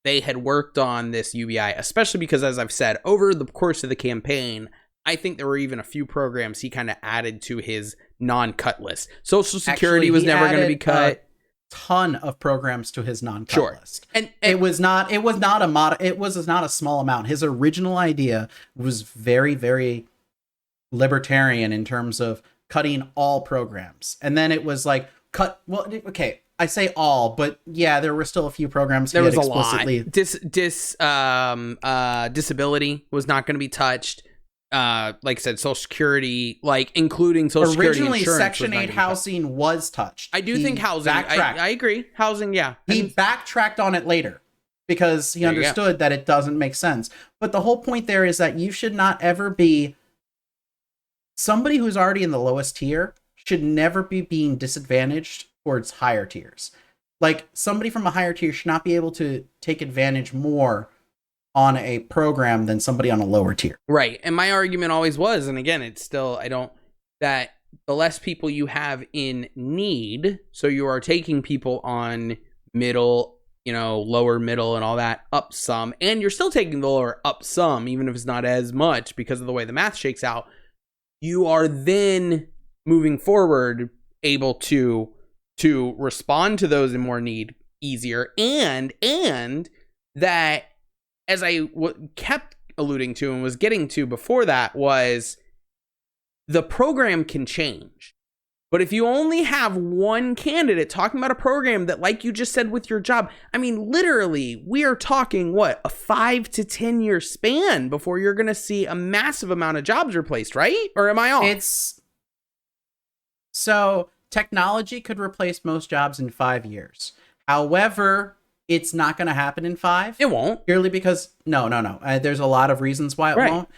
they had worked on this UBI, especially because, as I've said, over the course of the campaign, I think there were even a few programs he kind of added to his non-cut list. Social Security was never going to be cut. Ton of programs to his non-cut list. And it was not a small amount. His original idea was very, very libertarian in terms of cutting all programs. And then it was like I say all, but yeah, there were still a few programs. There was a lot. Disability was not going to be touched. like I said, Social Security, like including Social Security Originally, insurance. Section 8 housing was touched. I do think housing, I agree. Housing, yeah. He backtracked on it later because he understood that it doesn't make sense. But the whole point there is that you should not ever be somebody who's already in the lowest tier should never be being disadvantaged towards higher tiers. Like, somebody from a higher tier should not be able to take advantage more on a program than somebody on a lower tier. Right. And my argument always was, and again, it's still, that the less people you have in need, so you are taking people on middle, lower middle and all that up some, and you're still taking the lower up some, even if it's not as much because of the way the math shakes out, you are then moving forward able to respond to those in more need easier. And that, as I kept alluding to and was getting to before that, was the program can change. But if you only have one candidate talking about a program that, like you just said with your job, I mean, literally, we are talking, a 5 to 10 year span before you're going to see a massive amount of jobs replaced, right? Or am I off? So technology could replace most jobs in 5 years. However, it's not going to happen in 5. It won't. Purely because, no. There's a lot of reasons why it won't.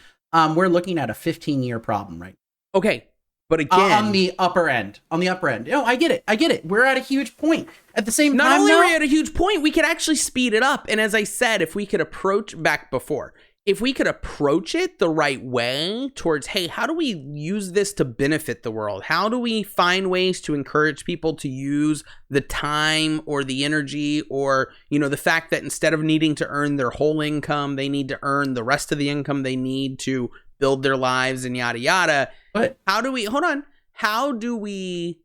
We're looking at a 15-year problem right now. Okay. But again, on the upper end. No, I get it. We're at a huge point. At the same time, not only are we at a huge point, we could actually speed it up. And as I said, if we could approach it the right way towards, hey, how do we use this to benefit the world? How do we find ways to encourage people to use the time or the energy or, the fact that instead of needing to earn their whole income, they need to earn the rest of the income they need to build their lives and yada, yada. But how do we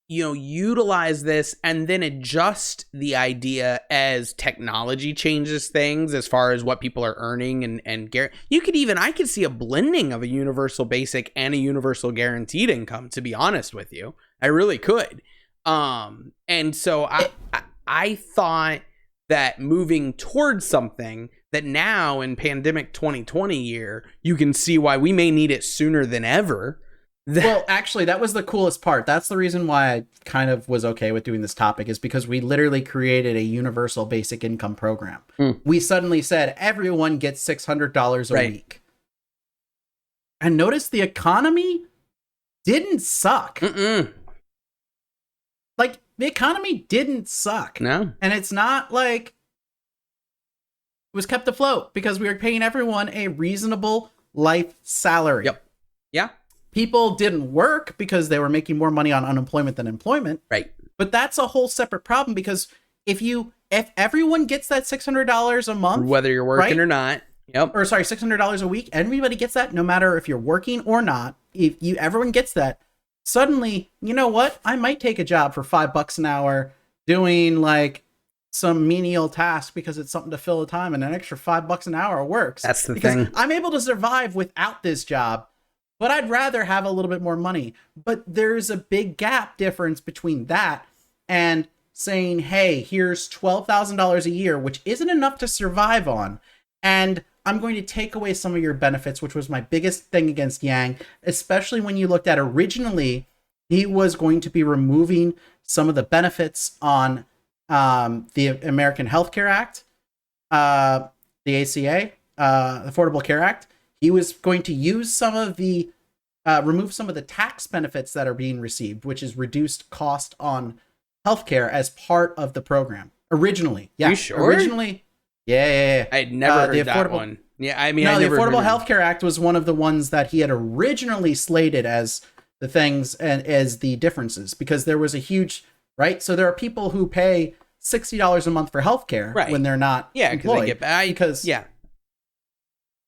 utilize this and then adjust the idea as technology changes things as far as what people are earning and I could see a blending of a universal basic and a universal guaranteed income, to be honest with you. I really could. And so I thought that moving towards something that now in pandemic 2020 year, you can see why we may need it sooner than ever. Well, actually, that was the coolest part. That's the reason why I kind of was okay with doing this topic, is because we literally created a universal basic income program. We suddenly said everyone gets $600 a week. And notice the economy didn't suck. Like, the economy didn't suck. No. And it's not like it was kept afloat because we were paying everyone a reasonable life salary. Yep. Yeah. People didn't work because they were making more money on unemployment than employment. Right. But that's a whole separate problem, because if everyone gets that $600 a month, whether you're working or not, or sorry, $600 a week, everybody gets that, no matter if you're working or not. Everyone gets that. Suddenly, you know what? I might take a job for $5 an hour doing like some menial task because it's something to fill the time, and an extra $5 an hour works. That's the because thing. I'm able to survive without this job, but I'd rather have a little bit more money. But there's a big gap difference between that and saying, hey, here's $12,000 a year, which isn't enough to survive on, and I'm going to take away some of your benefits, which was my biggest thing against Yang, especially when you looked at originally, he was going to be removing some of the benefits on the American Health Care Act, the ACA, Affordable Care Act. He was going to use some of the, remove some of the tax benefits that are being received, which is reduced cost on healthcare, as part of the program. Originally. Yeah. You sure? Originally. Yeah. I had never heard that one. Yeah, I mean, no, I never the Affordable heard Health Care Act was one of the ones that he had originally slated as the things and as the differences, because there was a huge, right? So there are people who pay $60 a month for healthcare when they're not employed.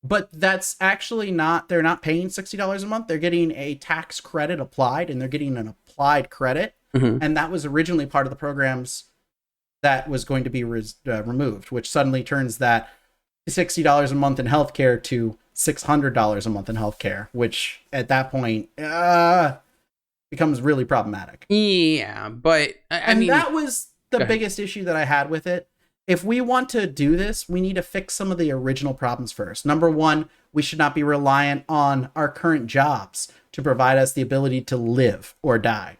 But that's actually not, they're not paying $60 a month. They're getting a tax credit applied, and they're getting an applied credit. And that was originally part of the programs that was going to be removed, which suddenly turns that $60 a month in healthcare to $600 a month in healthcare, which at that point becomes really problematic. Yeah, but I mean, that was the biggest issue that I had with it, if we want to do this, we need to fix some of the original problems first. Number one, we should not be reliant on our current jobs to provide us the ability to live or die.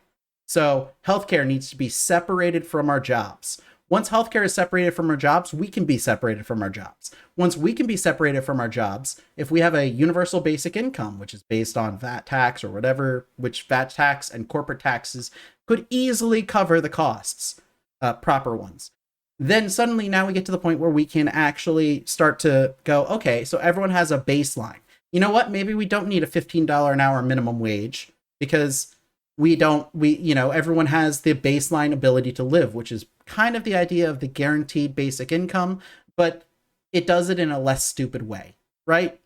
So healthcare needs to be separated from our jobs. Once healthcare is separated from our jobs, we can be separated from our jobs. Once we can be separated from our jobs, if we have a universal basic income, which is based on VAT tax or whatever, which VAT tax and corporate taxes could easily cover the costs, proper ones, then suddenly now we get to the point where we can actually start to go, okay, so everyone has a baseline. You know what? Maybe we don't need a $15 an hour minimum wage because everyone has the baseline ability to live, which is kind of the idea of the guaranteed basic income, but it does it in a less stupid way, right?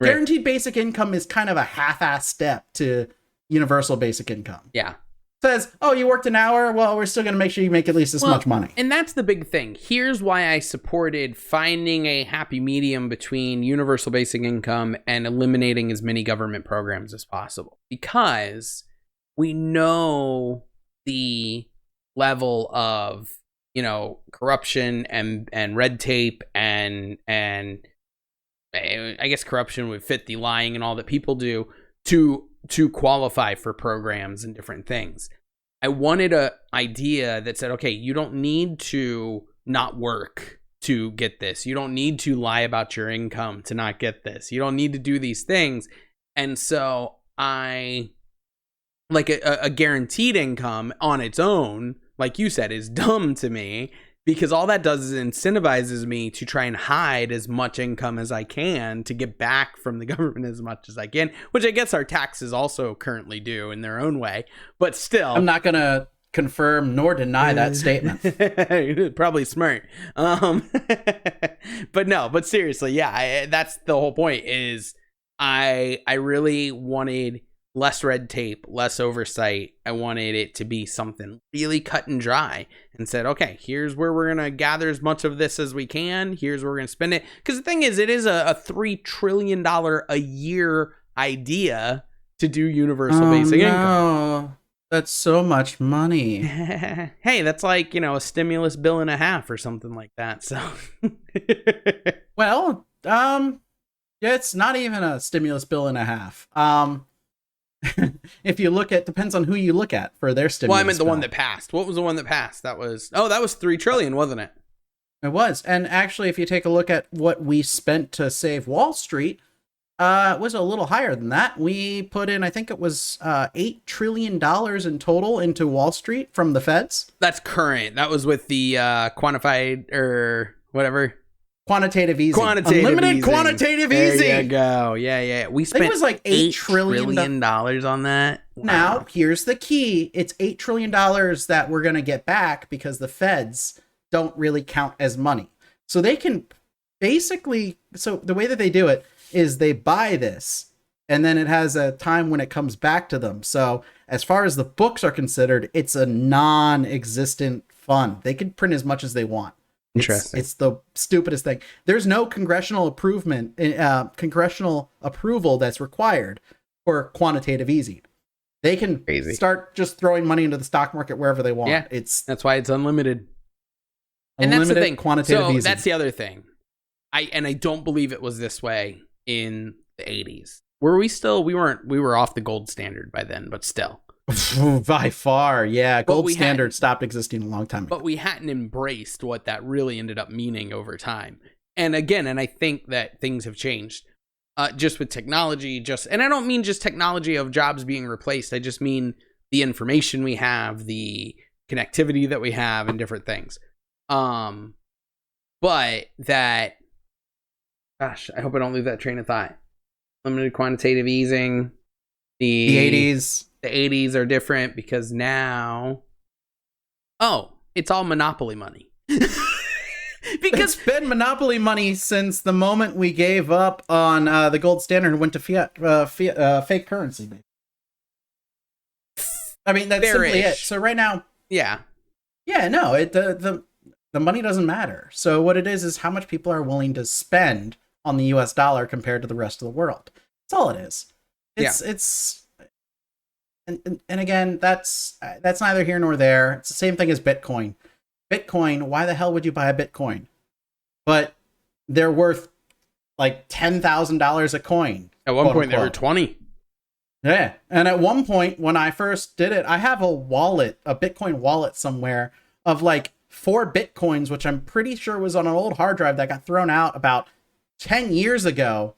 Guaranteed basic income is kind of a half-ass step to universal basic income. Yeah. Says, oh, you worked an hour? Well, we're still going to make sure you make at least this much money. And that's the big thing. Here's why I supported finding a happy medium between universal basic income and eliminating as many government programs as possible. Because we know the level of, corruption and red tape and I guess corruption would fit the lying and all that people do to qualify for programs and different things. I wanted a idea that said, okay, you don't need to not work to get this. You don't need to lie about your income to not get this. You don't need to do these things. And so a guaranteed income on its own, like you said, is dumb to me, because all that does is incentivizes me to try and hide as much income as I can to get back from the government as much as I can, which I guess our taxes also currently do in their own way. But still, I'm not going to confirm nor deny that statement. Probably smart. But seriously, yeah, that's the whole point. Is I really wanted less red tape, less oversight. I wanted it to be something really cut and dry, and said, okay, here's where we're going to gather as much of this as we can. Here's where we're going to spend it. Because the thing is, it is a $3 trillion a year idea to do universal basic income. That's so much money. Hey, that's like, a stimulus bill and a half or something like that. So, well, it's not even a stimulus bill and a half. If you look at, depends on who you look at for their stimulus. Well, I meant the bill. one that passed. What was the one that passed? That was $3 trillion, wasn't it? It was. And actually, if you take a look at what we spent to save Wall Street, it was a little higher than that. We put in, I think it was $8 trillion in total into Wall Street from the feds. That's current. That was with the quantified or whatever. Quantitative easing. Unlimited quantitative easing. There you go. Yeah. We spent, it was like $8 trillion on that. Wow. Now, here's the key. It's $8 trillion that we're going to get back because the feds don't really count as money. So they can basically, so the way that they do it is they buy this and then it has a time when it comes back to them. So as far as the books are considered, it's a non-existent fund. They can print as much as they want. Interesting. It's the stupidest thing. There's no congressional approval that's required for quantitative easing. They can start just throwing money into the stock market wherever they want. Yeah, that's why it's unlimited. And that's the thing. Quantitative easing. That's the other thing. I don't believe it was this way in the 80s. Were we still? We weren't. We were off the gold standard by then, but still. By far, yeah. Gold standard stopped existing a long time ago. But we hadn't embraced what that really ended up meaning over time. And again, I think that things have changed. Just with technology, and I don't mean just technology of jobs being replaced. I just mean the information we have, the connectivity that we have, and different things. But that, gosh, I hope I don't lose that train of thought. Limited quantitative easing. The 80s. The 80s are different because now, it's all monopoly money. Because it's been monopoly money since the moment we gave up on the gold standard and went to fiat fake currency. I mean, that's simply it. So right now, no, the money doesn't matter. So what it is how much people are willing to spend on the U.S. dollar compared to the rest of the world. That's all it is. It's and again, that's neither here nor there. It's the same thing as Bitcoin. Bitcoin, why the hell would you buy a Bitcoin? But they're worth like $10,000 a coin. At one point, they were 20. Yeah. And at one point, when I first did it, I have a Bitcoin wallet somewhere of like 4 Bitcoins, which I'm pretty sure was on an old hard drive that got thrown out about 10 years ago.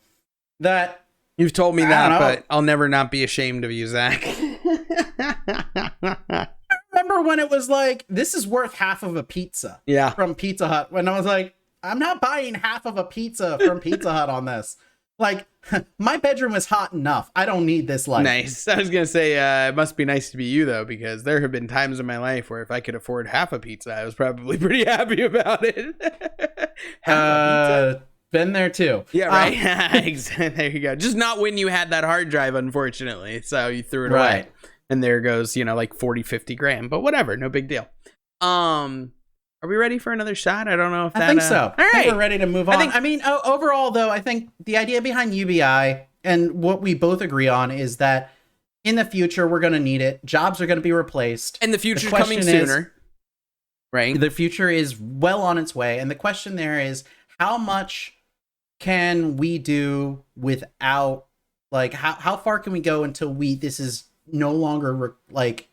That you've told me that, but I'll never not be ashamed of you, Zach. Remember when it was like, this is worth half of a pizza from Pizza Hut, when I was like, I'm not buying half of a pizza from Pizza Hut on this. Like, my bedroom is hot enough. I don't need this light. Nice. I was going to say, it must be nice to be you, though, because there have been times in my life where if I could afford half a pizza, I was probably pretty happy about it. Half a pizza? Been there too. Yeah, right. There you go. Just not when you had that hard drive, unfortunately. So you threw it away. And there goes, like 40, 50 grand. But whatever, no big deal. Are we ready for another shot? I don't know if that... I think so. All right. I think we're ready to move on. I mean, overall, though, I think the idea behind UBI and what we both agree on is that in the future, we're going to need it. Jobs are going to be replaced. And the future's coming sooner. Right? The future is well on its way. And the question there is, how much can we do without, like, how far can we go until this is no longer like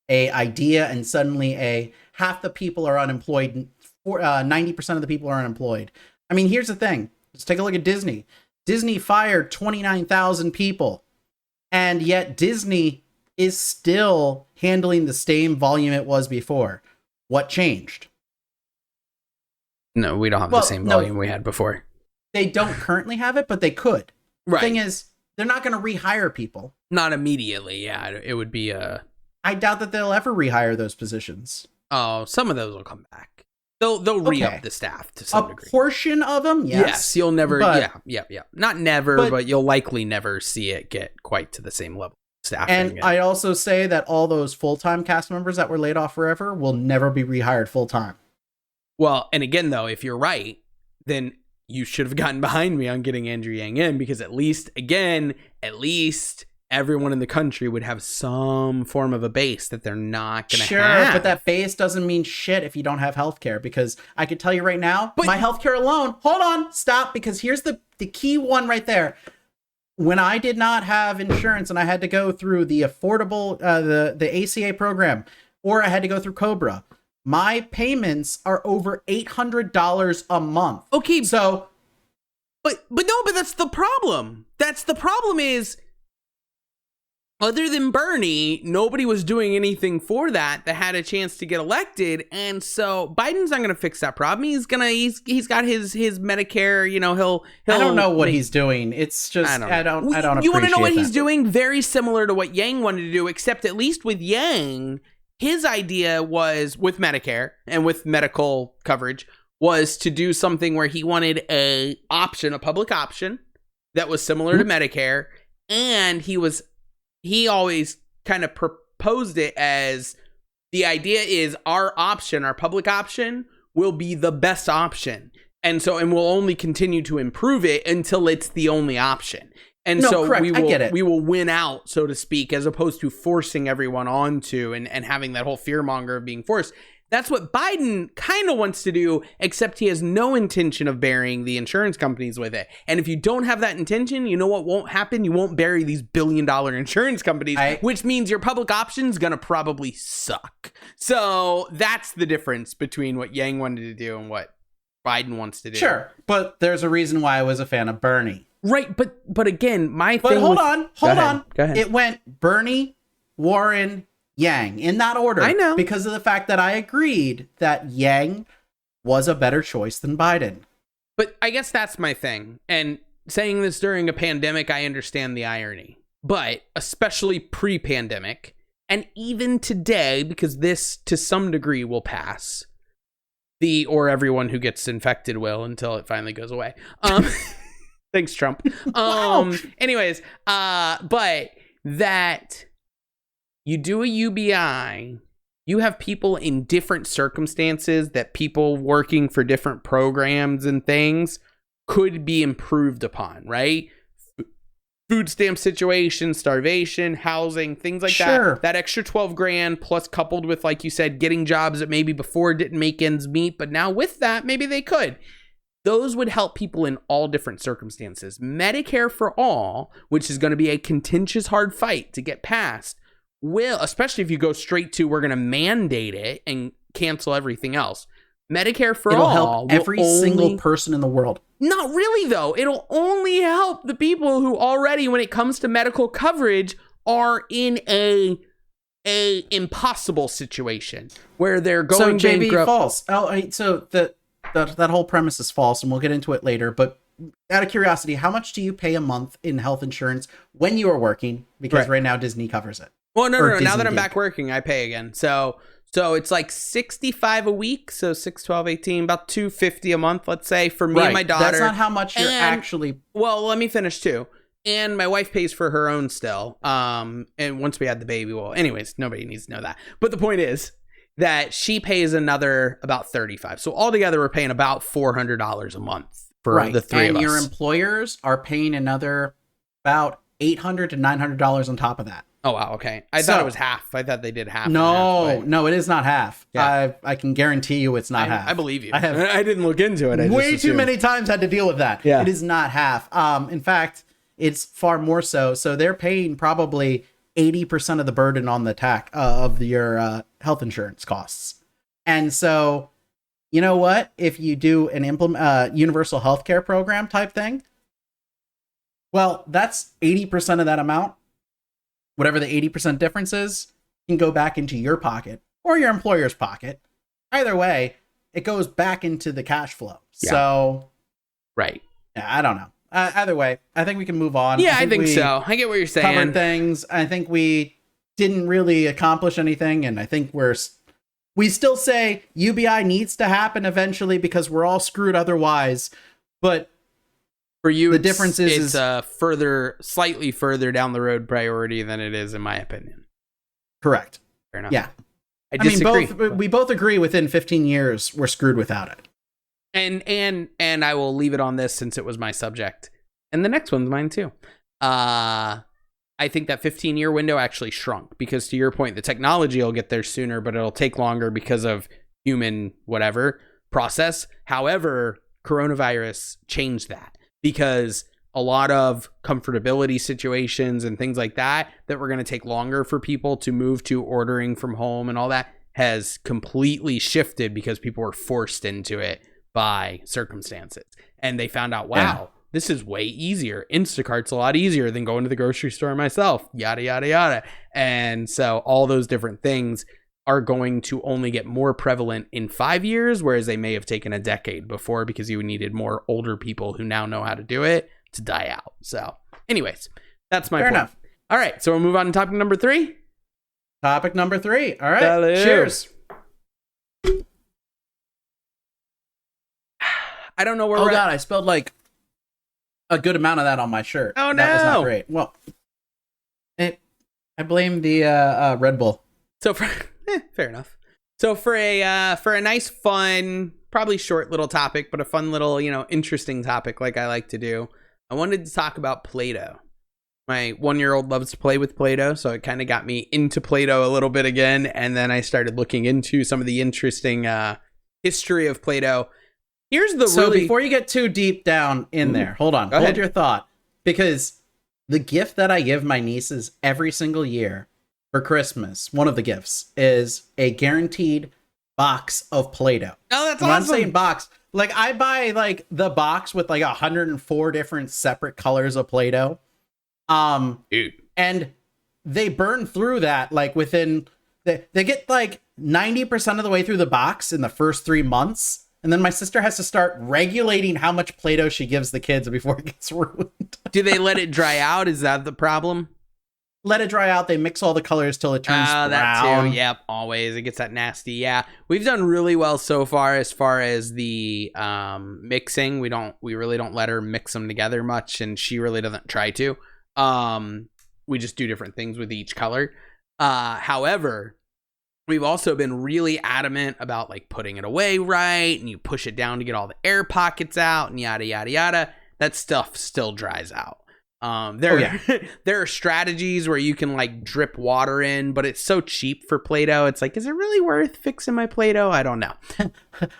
a idea and suddenly half the people are unemployed, 90% of the people are unemployed. I mean, here's the thing. Let's take a look at Disney. Disney fired 29,000 people, and yet Disney is still handling the same volume it was before. What changed? No, we don't have the same volume we had before. They don't currently have it, but they could. Right. The thing is, they're not going to rehire people. Not immediately, yeah. It would be I doubt that they'll ever rehire those positions. Oh, some of those will come back. They'll re-up the staff to some degree. A portion of them, yes. Yes, you'll never, yeah. Not never, but you'll likely never see it get quite to the same level of staffing. And I also say that all those full-time cast members that were laid off forever will never be rehired full-time. Well, and again, though, if you're right, then you should have gotten behind me on getting Andrew Yang in, because at least everyone in the country would have some form of a base that they're not going to have. Sure, but that base doesn't mean shit if you don't have healthcare, because I can tell you right now, my healthcare alone, hold on, stop, because here's the key one right there. When I did not have insurance and I had to go through the affordable, the ACA program, or I had to go through Cobra, my payments are over $800 a month. Okay. So, but that's the problem. That's the problem is, other than Bernie, nobody was doing anything for that had a chance to get elected, and so Biden's not going to fix that problem. He's got his Medicare. He'll. I don't know what he's doing. It's just I don't. You want to know what he's doing? Very similar to what Yang wanted to do, except at least with Yang, his idea was with Medicare and with medical coverage was to do something where he wanted a public option that was similar to Medicare, and he always kind of proposed it as the idea is our public option will be the best option. And we'll only continue to improve it until it's the only option. And correct. We will win out, so to speak, as opposed to forcing everyone onto and having that whole fearmonger of being forced. That's what Biden kind of wants to do, except he has no intention of burying the insurance companies with it. And if you don't have that intention, you know what won't happen? You won't bury these billion-dollar insurance companies, which means your public option's going to probably suck. So that's the difference between what Yang wanted to do and what Biden wants to do. Sure, but there's a reason why I was a fan of Bernie. Right, but again, hold on. Go ahead. It went Bernie, Warren, Yang in that order. I know, because of the fact that I agreed that Yang was a better choice than Biden. But I guess that's my thing. And saying this during a pandemic, I understand the irony. But especially pre-pandemic, and even today, because this to some degree will pass, or everyone who gets infected will until it finally goes away. Thanks, Trump. Anyways, but that you do a UBI, you have people in different circumstances that people working for different programs and things could be improved upon, right? food stamp situation, starvation, housing, things like that. That extra 12 grand plus coupled with, like you said, getting jobs that maybe before didn't make ends meet, but now with that, maybe they could. Those would help people in all different circumstances. Medicare for all, which is going to be a contentious, hard fight to get passed, will, especially if you go straight to we're going to mandate it and cancel everything else. Medicare for all help every single person in the world. Not really, though. It'll only help the people who already, when it comes to medical coverage, are in a impossible situation where they're going bankrupt. False. So that whole premise is false, and we'll get into it later. But out of curiosity, how much do you pay a month in health insurance when you are working? Because right now Disney covers it. Well, no. Now that I'm back working, I pay again. So it's like $65 a week. So 6, 12, 18, about $250 a month, let's say, for me and my daughter. That's not how much you're actually. Well, let me finish too. And my wife pays for her own still. And once we had the baby, well, anyways, nobody needs to know that. But the point is that she pays another about $35. So altogether, we're paying about $400 a month for the three of us. And your employers are paying another about $800 to $900 on top of that. Oh, wow. Okay. I thought it was half. I thought they did half. No, it is not half. Yeah. I can guarantee you it's not half. I believe you. I didn't look into it. Way too many times had to deal with that. Yeah. It is not half. In fact, it's far more so. So they're paying probably 80% of the burden on the of your health insurance costs. And so, you know what? If you do an universal healthcare program type thing, well, that's 80% of that amount. Whatever the 80% difference is, can go back into your pocket or your employer's pocket. Either way, it goes back into the cash flow. Yeah. So, right. Yeah, I don't know. Either way, I think we can move on. Yeah, I think so. I get what you're saying. Covered things. I think we didn't really accomplish anything, and I think we still say UBI needs to happen eventually because we're all screwed otherwise. But for you, the difference is slightly further down the road priority than it is, in my opinion. Correct. Fair enough. Yeah. I disagree. We both agree within 15 years we're screwed without it. And I will leave it on this since it was my subject. And the next one's mine too. I think that 15-year window actually shrunk because, to your point, the technology will get there sooner, but it'll take longer because of human whatever process. However, coronavirus changed that because a lot of comfortability situations and things like that were going to take longer for people to move to ordering from home and all that has completely shifted because people were forced into it by circumstances. And they found out, wow, this is way easier. Instacart's a lot easier than going to the grocery store myself, yada, yada, yada. And so all those different things are going to only get more prevalent in 5 years, whereas they may have taken a decade before because you needed more older people who now know how to do it to die out. So anyways, that's my point. Enough. All right. So we'll move on to topic number 3. Topic number 3. All right. Hello. Cheers. I don't know where God, I spilled like a good amount of that on my shirt. Oh, no. That was not great. Well, I blame the Red Bull. So fair enough. So for a nice, fun, probably short little topic, but a fun little, interesting topic like I like to do, I wanted to talk about Play-doh. My 1-year-old loves to play with Play-doh, so it kind of got me into Play-doh a little bit again, and then I started looking into some of the interesting history of Play-doh. So before you get too deep down in there, hold your thought, because the gift that I give my nieces every single year for Christmas, one of the gifts is a guaranteed box of Play-doh. Oh, that's awesome. I'm saying box. Like I buy like the box with like 104 different separate colors of Play-doh. Dude. And they burn through that like within they get like 90% of the way through the box in the first 3 months. And then my sister has to start regulating how much Play-doh she gives the kids before it gets ruined. Do they let it dry out? Is that the problem? Let it dry out. They mix all the colors till it turns brown. That too. Yep, always. It gets that nasty. Yeah, we've done really well so far as the mixing. We really don't let her mix them together much, and she really doesn't try to. We just do different things with each color. However, we've also been really adamant about like putting it away right, and you push it down to get all the air pockets out, and yada yada yada. That stuff still dries out. There are strategies where you can like drip water in, but it's so cheap for Play-Doh. It's like, is it really worth fixing my Play-Doh? I don't know. I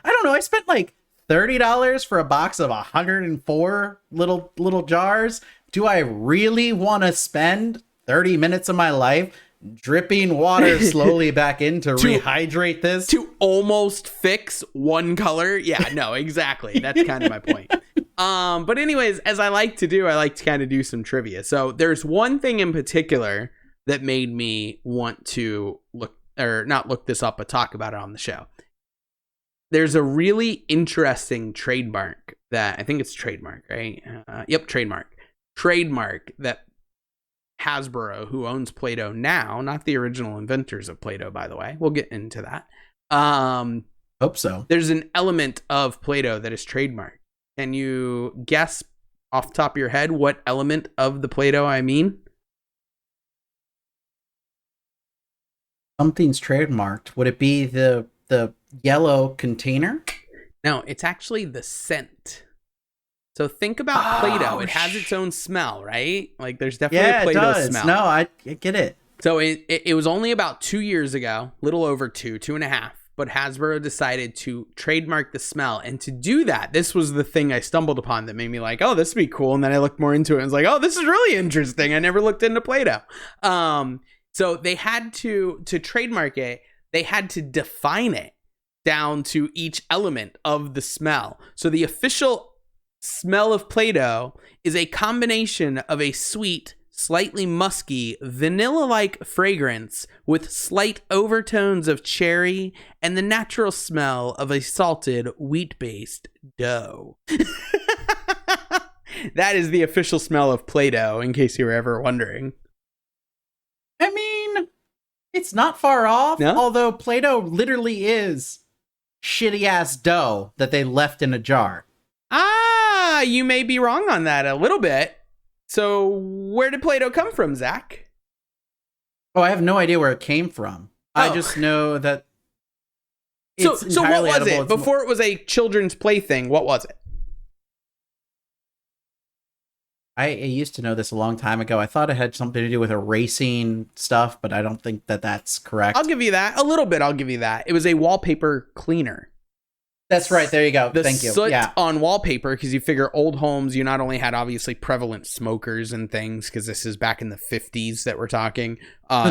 don't know. I spent like $30 for a box of 104 little jars. Do I really want to spend 30 minutes of my life dripping water slowly back in to rehydrate this? To almost fix one color? Yeah, no, exactly. That's kind of my point. But anyways, as I like to kind of do some trivia. So there's one thing in particular that made me want to not look this up, but talk about it on the show. There's a really interesting trademark that I think it's trademark, right? Yep, trademark that Hasbro, who owns Play-Doh now, not the original inventors of Play-Doh, by the way. We'll get into that. Hope so. There's an element of Play-Doh that is trademarked. Can you guess off the top of your head what element of the Play-Doh I mean? Something's trademarked. Would it be the yellow container? No, it's actually the scent. So think about Play-Doh. It has its own smell, right? Like there's definitely a Play-Doh smell. No, I get it. So it was only about 2 years ago, little over 2.5. But Hasbro decided to trademark the smell. And to do that, this was the thing I stumbled upon that made me like, oh, this would be cool. And then I looked more into it and was like, oh, this is really interesting. I never looked into Play-Doh. So they had to trademark it, they had to define it down to each element of the smell. So the official smell of Play-Doh is a combination of a sweet, slightly musky, vanilla-like fragrance with slight overtones of cherry and the natural smell of a salted wheat-based dough. That is the official smell of Play-Doh, in case you were ever wondering. I mean, it's not far off, no? Although Play-Doh literally is shitty-ass dough that they left in a jar. You may be wrong on that a little bit. So where did Play-Doh come from, Zach? Oh, I have no idea where it came from. I just know that it's so what was edible. it? Before it was a children's plaything, what was it? I used to know this a long time ago. I thought it had something to do with erasing stuff, but I don't think that that's correct. I'll give you that. A little bit, I'll give you that. It was a wallpaper cleaner. That's right. There you go. Thank you. Soot on wallpaper, because you figure old homes, you not only had obviously prevalent smokers and things, because this is back in the 50s that we're talking. So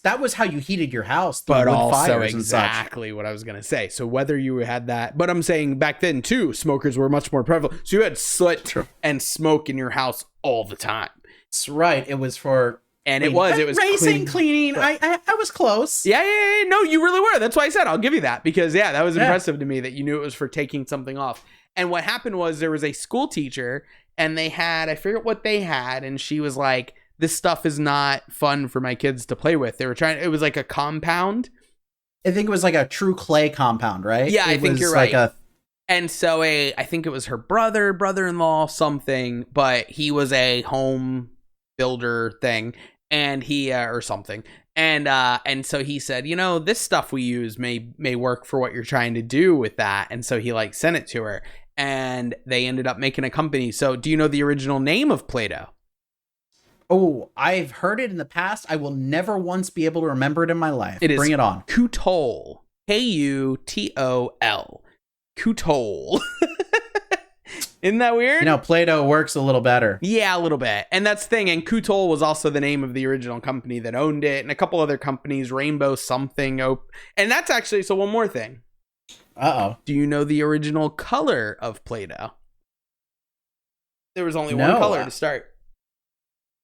that was how you heated your house, but also exactly what I was going to say. So whether you had that, but I'm saying back then too, smokers were much more prevalent. So you had soot and smoke in your house all the time. That's right. It was for. And it was racing, cleaning. I was close. Yeah. No, you really were. That's why I said I'll give you that, because that was impressive to me that you knew it was for taking something off. And what happened was there was a school teacher and they had, I forget what they had. And she was like, this stuff is not fun for my kids to play with. They were it was like a compound. I think it was like a true clay compound, right? Yeah, I think you're right. And so I think it was her brother-in-law, something, but he was a home builder thing, and he or something, and so he said, this stuff we use may work for what you're trying to do with that, and so he like sent it to her, and they ended up making a company. So do you know the original name of Play-Doh? Oh, I've heard it in the past. I will never once be able to remember it in my life. Bring it on. Kutol. Kutol. Kutol. Isn't that weird? Play-Doh works a little better. Yeah, a little bit. And that's the thing. And Kutol was also the name of the original company that owned it. And a couple other companies, Rainbow something. And that's actually, so one more thing. Uh-oh. Do you know the original color of Play-Doh? There was only one color to start.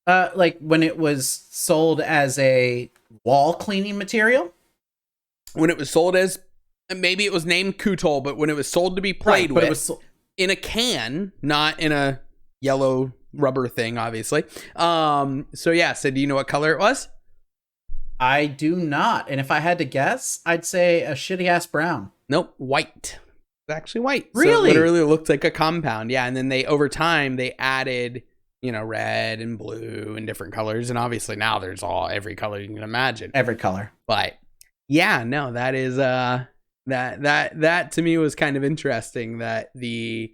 Like when it was sold as a wall cleaning material? When it was sold as, maybe it was named Kutol, but when it was sold to be played with, it was in a can, not in a yellow rubber thing, obviously. So do you know what color it was? I do not. And if I had to guess, I'd say a shitty ass brown. Nope, white. It's actually white. Really? So it literally looked like a compound. Yeah, and then over time, they added, red and blue and different colors. And obviously now there's every color you can imagine. Every color. But yeah, no, that is, that to me was kind of interesting that the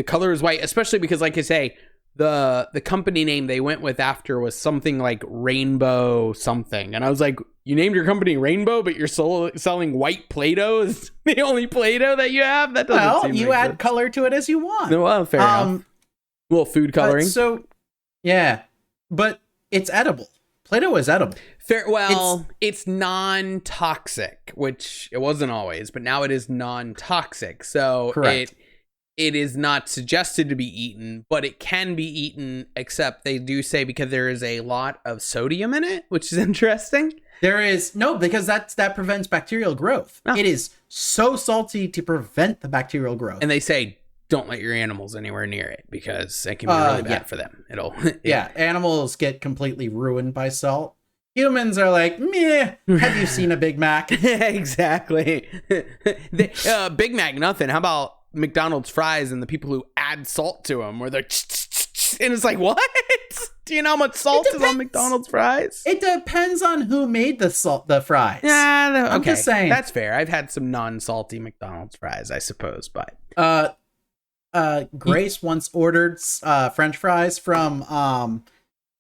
color is white, especially because, like I say, the company name they went with after was something like Rainbow something. And I was like, you named your company Rainbow, but you're selling white Play-doh? Is the only Play-doh that you have? That doesn't seem you like add color to it as you want. Well, fair enough. A little food coloring. Yeah, but it's edible. Play-doh is edible. Fair. Well, it's non-toxic, which it wasn't always, but now it is non-toxic. So correct. It is not suggested to be eaten, but it can be eaten, except they do say because there is a lot of sodium in it, which is interesting. There is because that prevents bacterial growth. Oh. It is so salty to prevent the bacterial growth. And they say don't let your animals anywhere near it because it can be really bad for them. It'll animals get completely ruined by salt. Humans are like, meh. Have you seen a Big Mac? Exactly. Big Mac, nothing. How about McDonald's fries and the people who add salt to them, where they're and it's like, what? Do you know how much salt is on McDonald's fries? It depends on who made the fries. Yeah, okay. I'm just saying. That's fair. I've had some non-salty McDonald's fries, I suppose, but Grace once ordered French fries from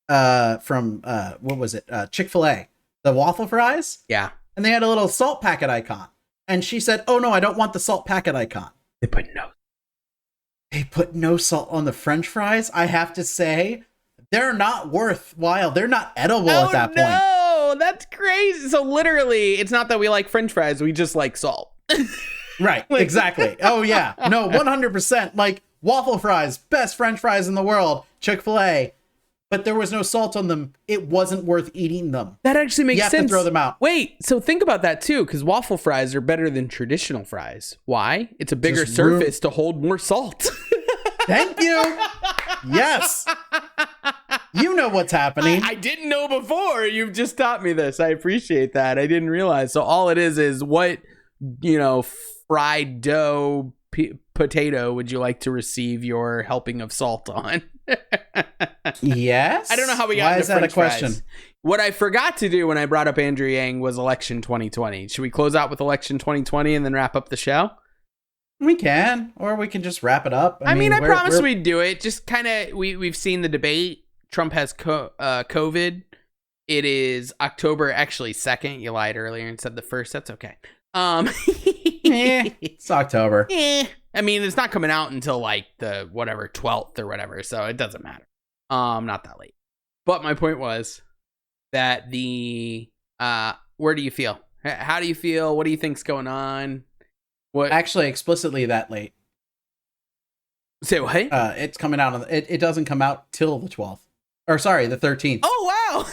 what was it? Chick-fil-A, the waffle fries. Yeah, and they had a little salt packet icon, and she said, "Oh no, I don't want the salt packet icon." They put no salt on the French fries. I have to say, they're not worthwhile. They're not edible at that point. No, that's crazy. So literally, it's not that we like French fries; we just like salt. Right, exactly. Oh yeah, no, 100%. Like waffle fries, best French fries in the world, Chick-fil-A, but there was no salt on them. It wasn't worth eating them. That actually makes sense. You have to throw them out. Wait, so think about that too, because waffle fries are better than traditional fries. Why? It's a bigger surface to hold more salt. Thank you. Yes. You know what's happening. I didn't know before. You've just taught me this. I appreciate that. I didn't realize. So all it is what, fried dough potato would you like to receive your helping of salt on? Yes. I don't know how we got into French question? Fries. What I forgot to do when I brought up Andrew Yang was election 2020. Should we close out with election 2020 and then wrap up the show? We can, or we can just wrap it up. I mean, I promised we'd do it. Just kind of, we've seen the debate. Trump has COVID. It is October, actually 2nd. You lied earlier and said the 1st. That's okay. It's October. I mean, it's not coming out until like the 12th or whatever, so it doesn't matter. Not that late. But my point was that where do you feel? How do you feel? What do you think's going on? What? Actually, explicitly that late. Say what? It's coming out it doesn't come out till the 12th. Or sorry, the 13th. Oh wow.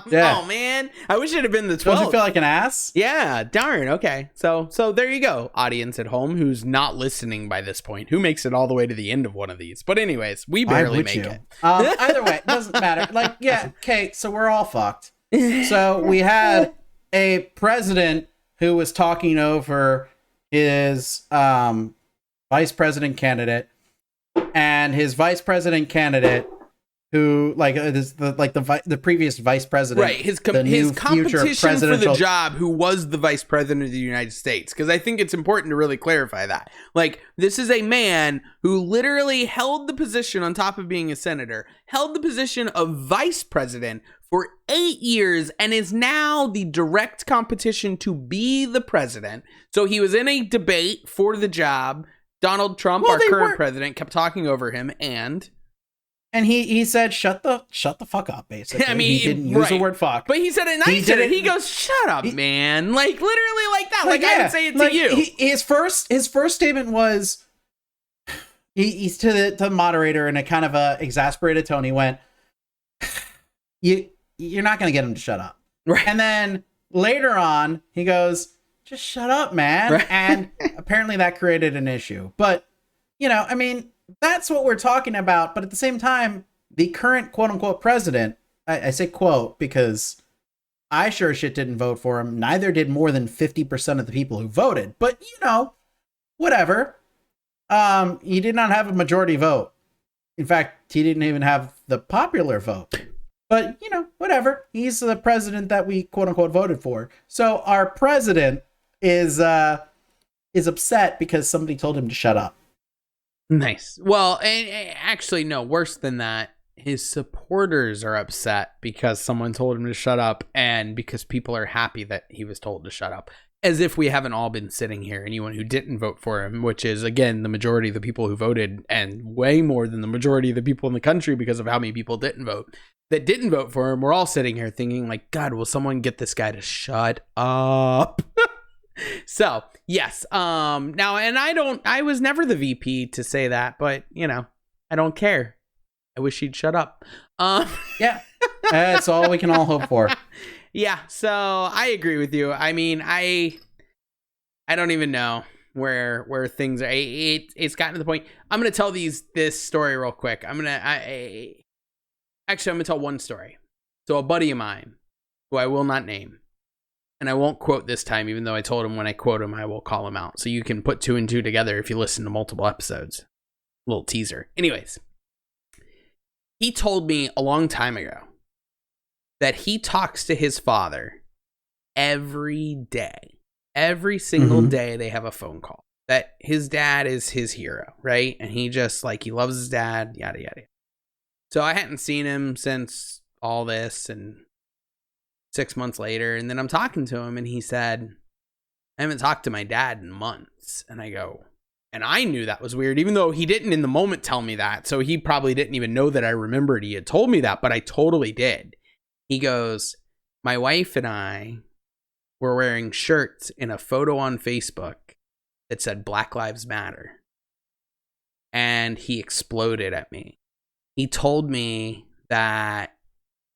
Yeah. Oh man, I wish it had been the 12th. Don't you feel like an ass? Yeah, darn. Okay, so there you go, audience at home who's not listening by this point, who makes it all the way to the end of one of these. But anyways, we barely make it. Either way, it doesn't matter. Like, yeah, okay, so we're all fucked. So we had a president who was talking over his vice president candidate, and his vice president candidate, who the previous vice president, right? His competition for the job, who was the vice president of the United States. Because I think it's important to really clarify that. Like, this is a man who literally held the position, on top of being a senator, held the position of vice president for 8 years and is now the direct competition to be the president. So he was in a debate for the job. Donald Trump, our current president, kept talking over him, and he said, shut the fuck up, basically. I mean, he didn't use the word fuck. But he said it nicer. He goes, shut up, man. Like, literally like that. Like, I would say it to you. His first statement was, he's to the moderator in a kind of a exasperated tone. He went, you're not going to get him to shut up. Right. And then later on, he goes, just shut up, man. Right. And apparently that created an issue. But, I mean, that's what we're talking about. But at the same time, the current quote unquote president, I say quote because I sure shit didn't vote for him. Neither did more than 50% of the people who voted. But, whatever. He did not have a majority vote. In fact, he didn't even have the popular vote. But, whatever. He's the president that we quote unquote voted for. So our president is upset because somebody told him to shut up. Nice. Well, and actually, no, worse than that. His supporters are upset because someone told him to shut up and because people are happy that he was told to shut up. As if we haven't all been sitting here, anyone who didn't vote for him, which is, again, the majority of the people who voted and way more than the majority of the people in the country because of how many people didn't vote. That didn't vote for him, we're all sitting here thinking like, God, will someone get this guy to shut up? So, yes. Now, and I was never the VP to say that, but, you know, I don't care. I wish he'd shut up. Yeah, that's all we can all hope for. Yeah, so I agree with you. I mean, I don't even know where things are. It's gotten to the point. I'm gonna tell this story real quick. I'm gonna tell one story. So a buddy of mine, who I will not name, and I won't quote this time, even though I told him when I quote him, I will call him out. So you can put 2 and 2 together if you listen to multiple episodes. Little teaser. Anyways, he told me a long time ago that he talks to his father every day. Every single day they have a phone call. That his dad is his hero, right? And he just, like, he loves his dad, yada, yada. So I hadn't seen him since all this, and 6 months later, and then I'm talking to him, and he said, I haven't talked to my dad in months. And I go, and I knew that was weird, even though he didn't in the moment tell me that. So he probably didn't even know that I remembered he had told me that, but I totally did. He goes, my wife and I were wearing shirts in a photo on Facebook that said Black Lives Matter. And he exploded at me. He told me that,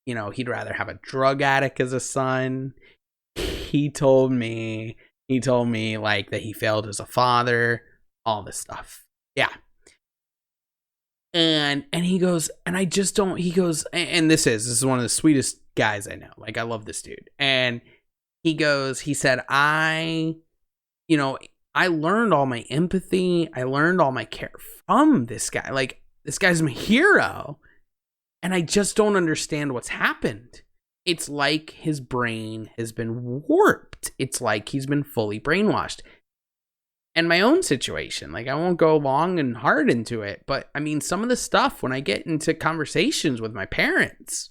you know, he'd rather have a drug addict as a son. He told me like that he failed as a father, all this stuff. Yeah. And he goes, and I just don't, he goes, and this is one of the sweetest guys I know. Like, I love this dude. And he said, I learned all my empathy. I learned all my care from this guy. Like, this guy's my hero. And I just don't understand what's happened. It's like his brain has been warped. It's like he's been fully brainwashed. And my own situation, like, I won't go long and hard into it, but I mean, some of the stuff when I get into conversations with my parents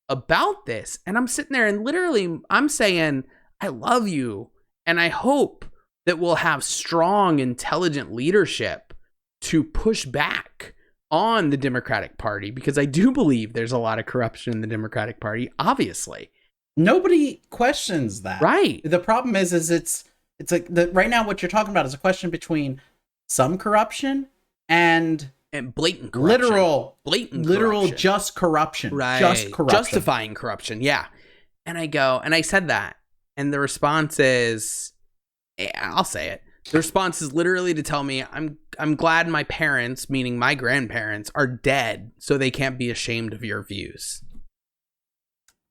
about this, and I'm sitting there and literally I'm saying, I love you. And I hope that we'll have strong, intelligent leadership to push back on the Democratic Party, because I do believe there's a lot of corruption in the Democratic Party, obviously. Nobody questions that. Right. The problem is it's like right now what you're talking about is a question between some corruption and blatant corruption. Literal corruption. Just corruption. Right. Just corruption. Justifying corruption. Yeah. And I said that. And the response is, I'll say it. The response is literally to tell me, I'm glad my parents, meaning my grandparents, are dead, so they can't be ashamed of your views.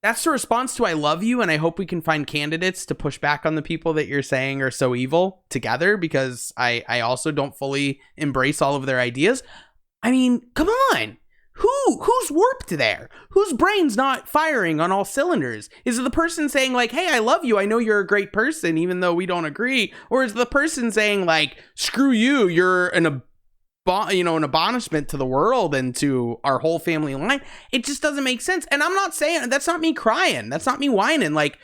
That's the response to I love you, and I hope we can find candidates to push back on the people that you're saying are so evil together, because I also don't fully embrace all of their ideas. I mean, come on. Who's warped there? Whose brain's not firing on all cylinders? Is it the person saying like, hey, I love you, I know you're a great person, even though we don't agree? Or is it the person saying like, screw you, you're an abomination to the world and to our whole family line? It just doesn't make sense. And I'm not saying, that's not me crying. That's not me whining. Like,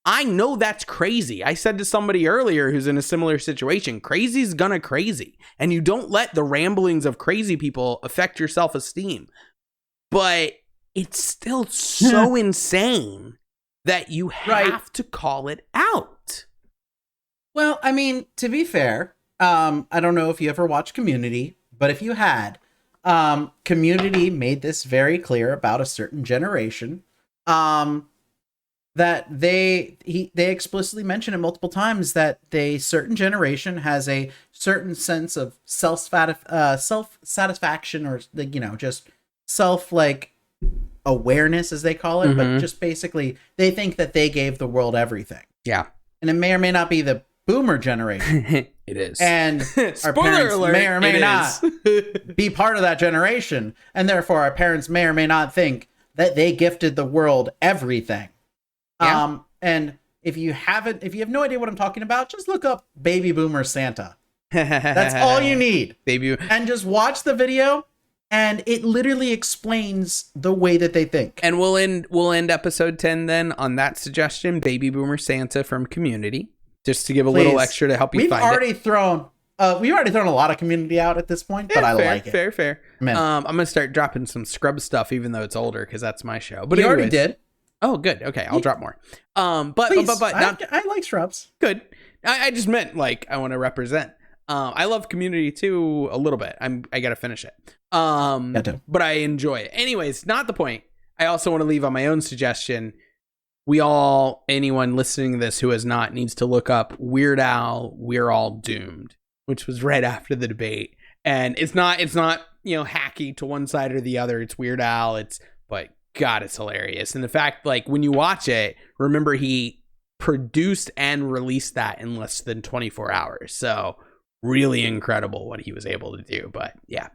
I know that's crazy. I said to somebody earlier who's in a similar situation, crazy's gonna crazy. And you don't let the ramblings of crazy people affect your self-esteem. But it's still so insane that you have to call it out. Well, I mean, to be fair, I don't know if you ever watched Community, but if you had, Community made this very clear about a certain generation. That they explicitly mention it multiple times that certain generation has a certain sense of self-satisfaction, or just self awareness, as they call it, but just basically they think that they gave the world everything. Yeah. And it may or may not be the boomer generation. It is. And our parents alert, may or may not be part of that generation, and therefore our parents may or may not think that they gifted the world everything. Yeah. And if you have no idea what I'm talking about, just look up baby boomer Santa. That's all you need. Baby. And just watch the video, and it literally explains the way that they think. And we'll end episode 10 then on that suggestion, Baby Boomer Santa from Community, just to give a little extra to help you find it. We've already thrown a lot of Community out at this point, but I like it. Fair. I'm gonna start dropping some Scrub stuff, even though it's older, because that's my show. But you already did. Oh, good. Okay, I'll drop more. But I like Scrubs. Good. I just meant like I want to represent. I love Community too a little bit. I gotta finish it. But I enjoy it. Anyways, not the point. I also want to leave on my own suggestion. Anyone listening to this who has not needs to look up Weird Al, We're All Doomed, which was right after the debate. And it's not hacky to one side or the other. It's Weird Al. But God, it's hilarious. And the fact, like, when you watch it, remember he produced and released that in less than 24 hours. So really incredible what he was able to do. But yeah.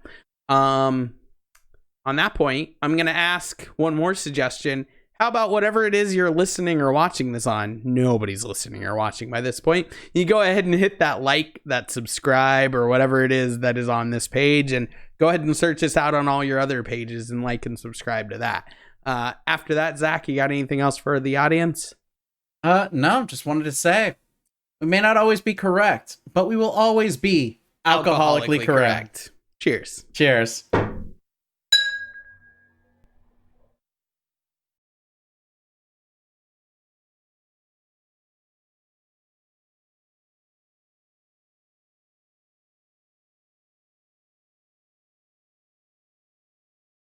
On that point, I'm going to ask one more suggestion. How about whatever it is you're listening or watching this on? Nobody's listening or watching by this point. You go ahead and hit that like, that subscribe, or whatever it is that is on this page, and go ahead and search us out on all your other pages and like and subscribe to that. After that, Zach, you got anything else for the audience? No, just wanted to say we may not always be correct, but we will always be alcoholically correct. Cheers. Cheers.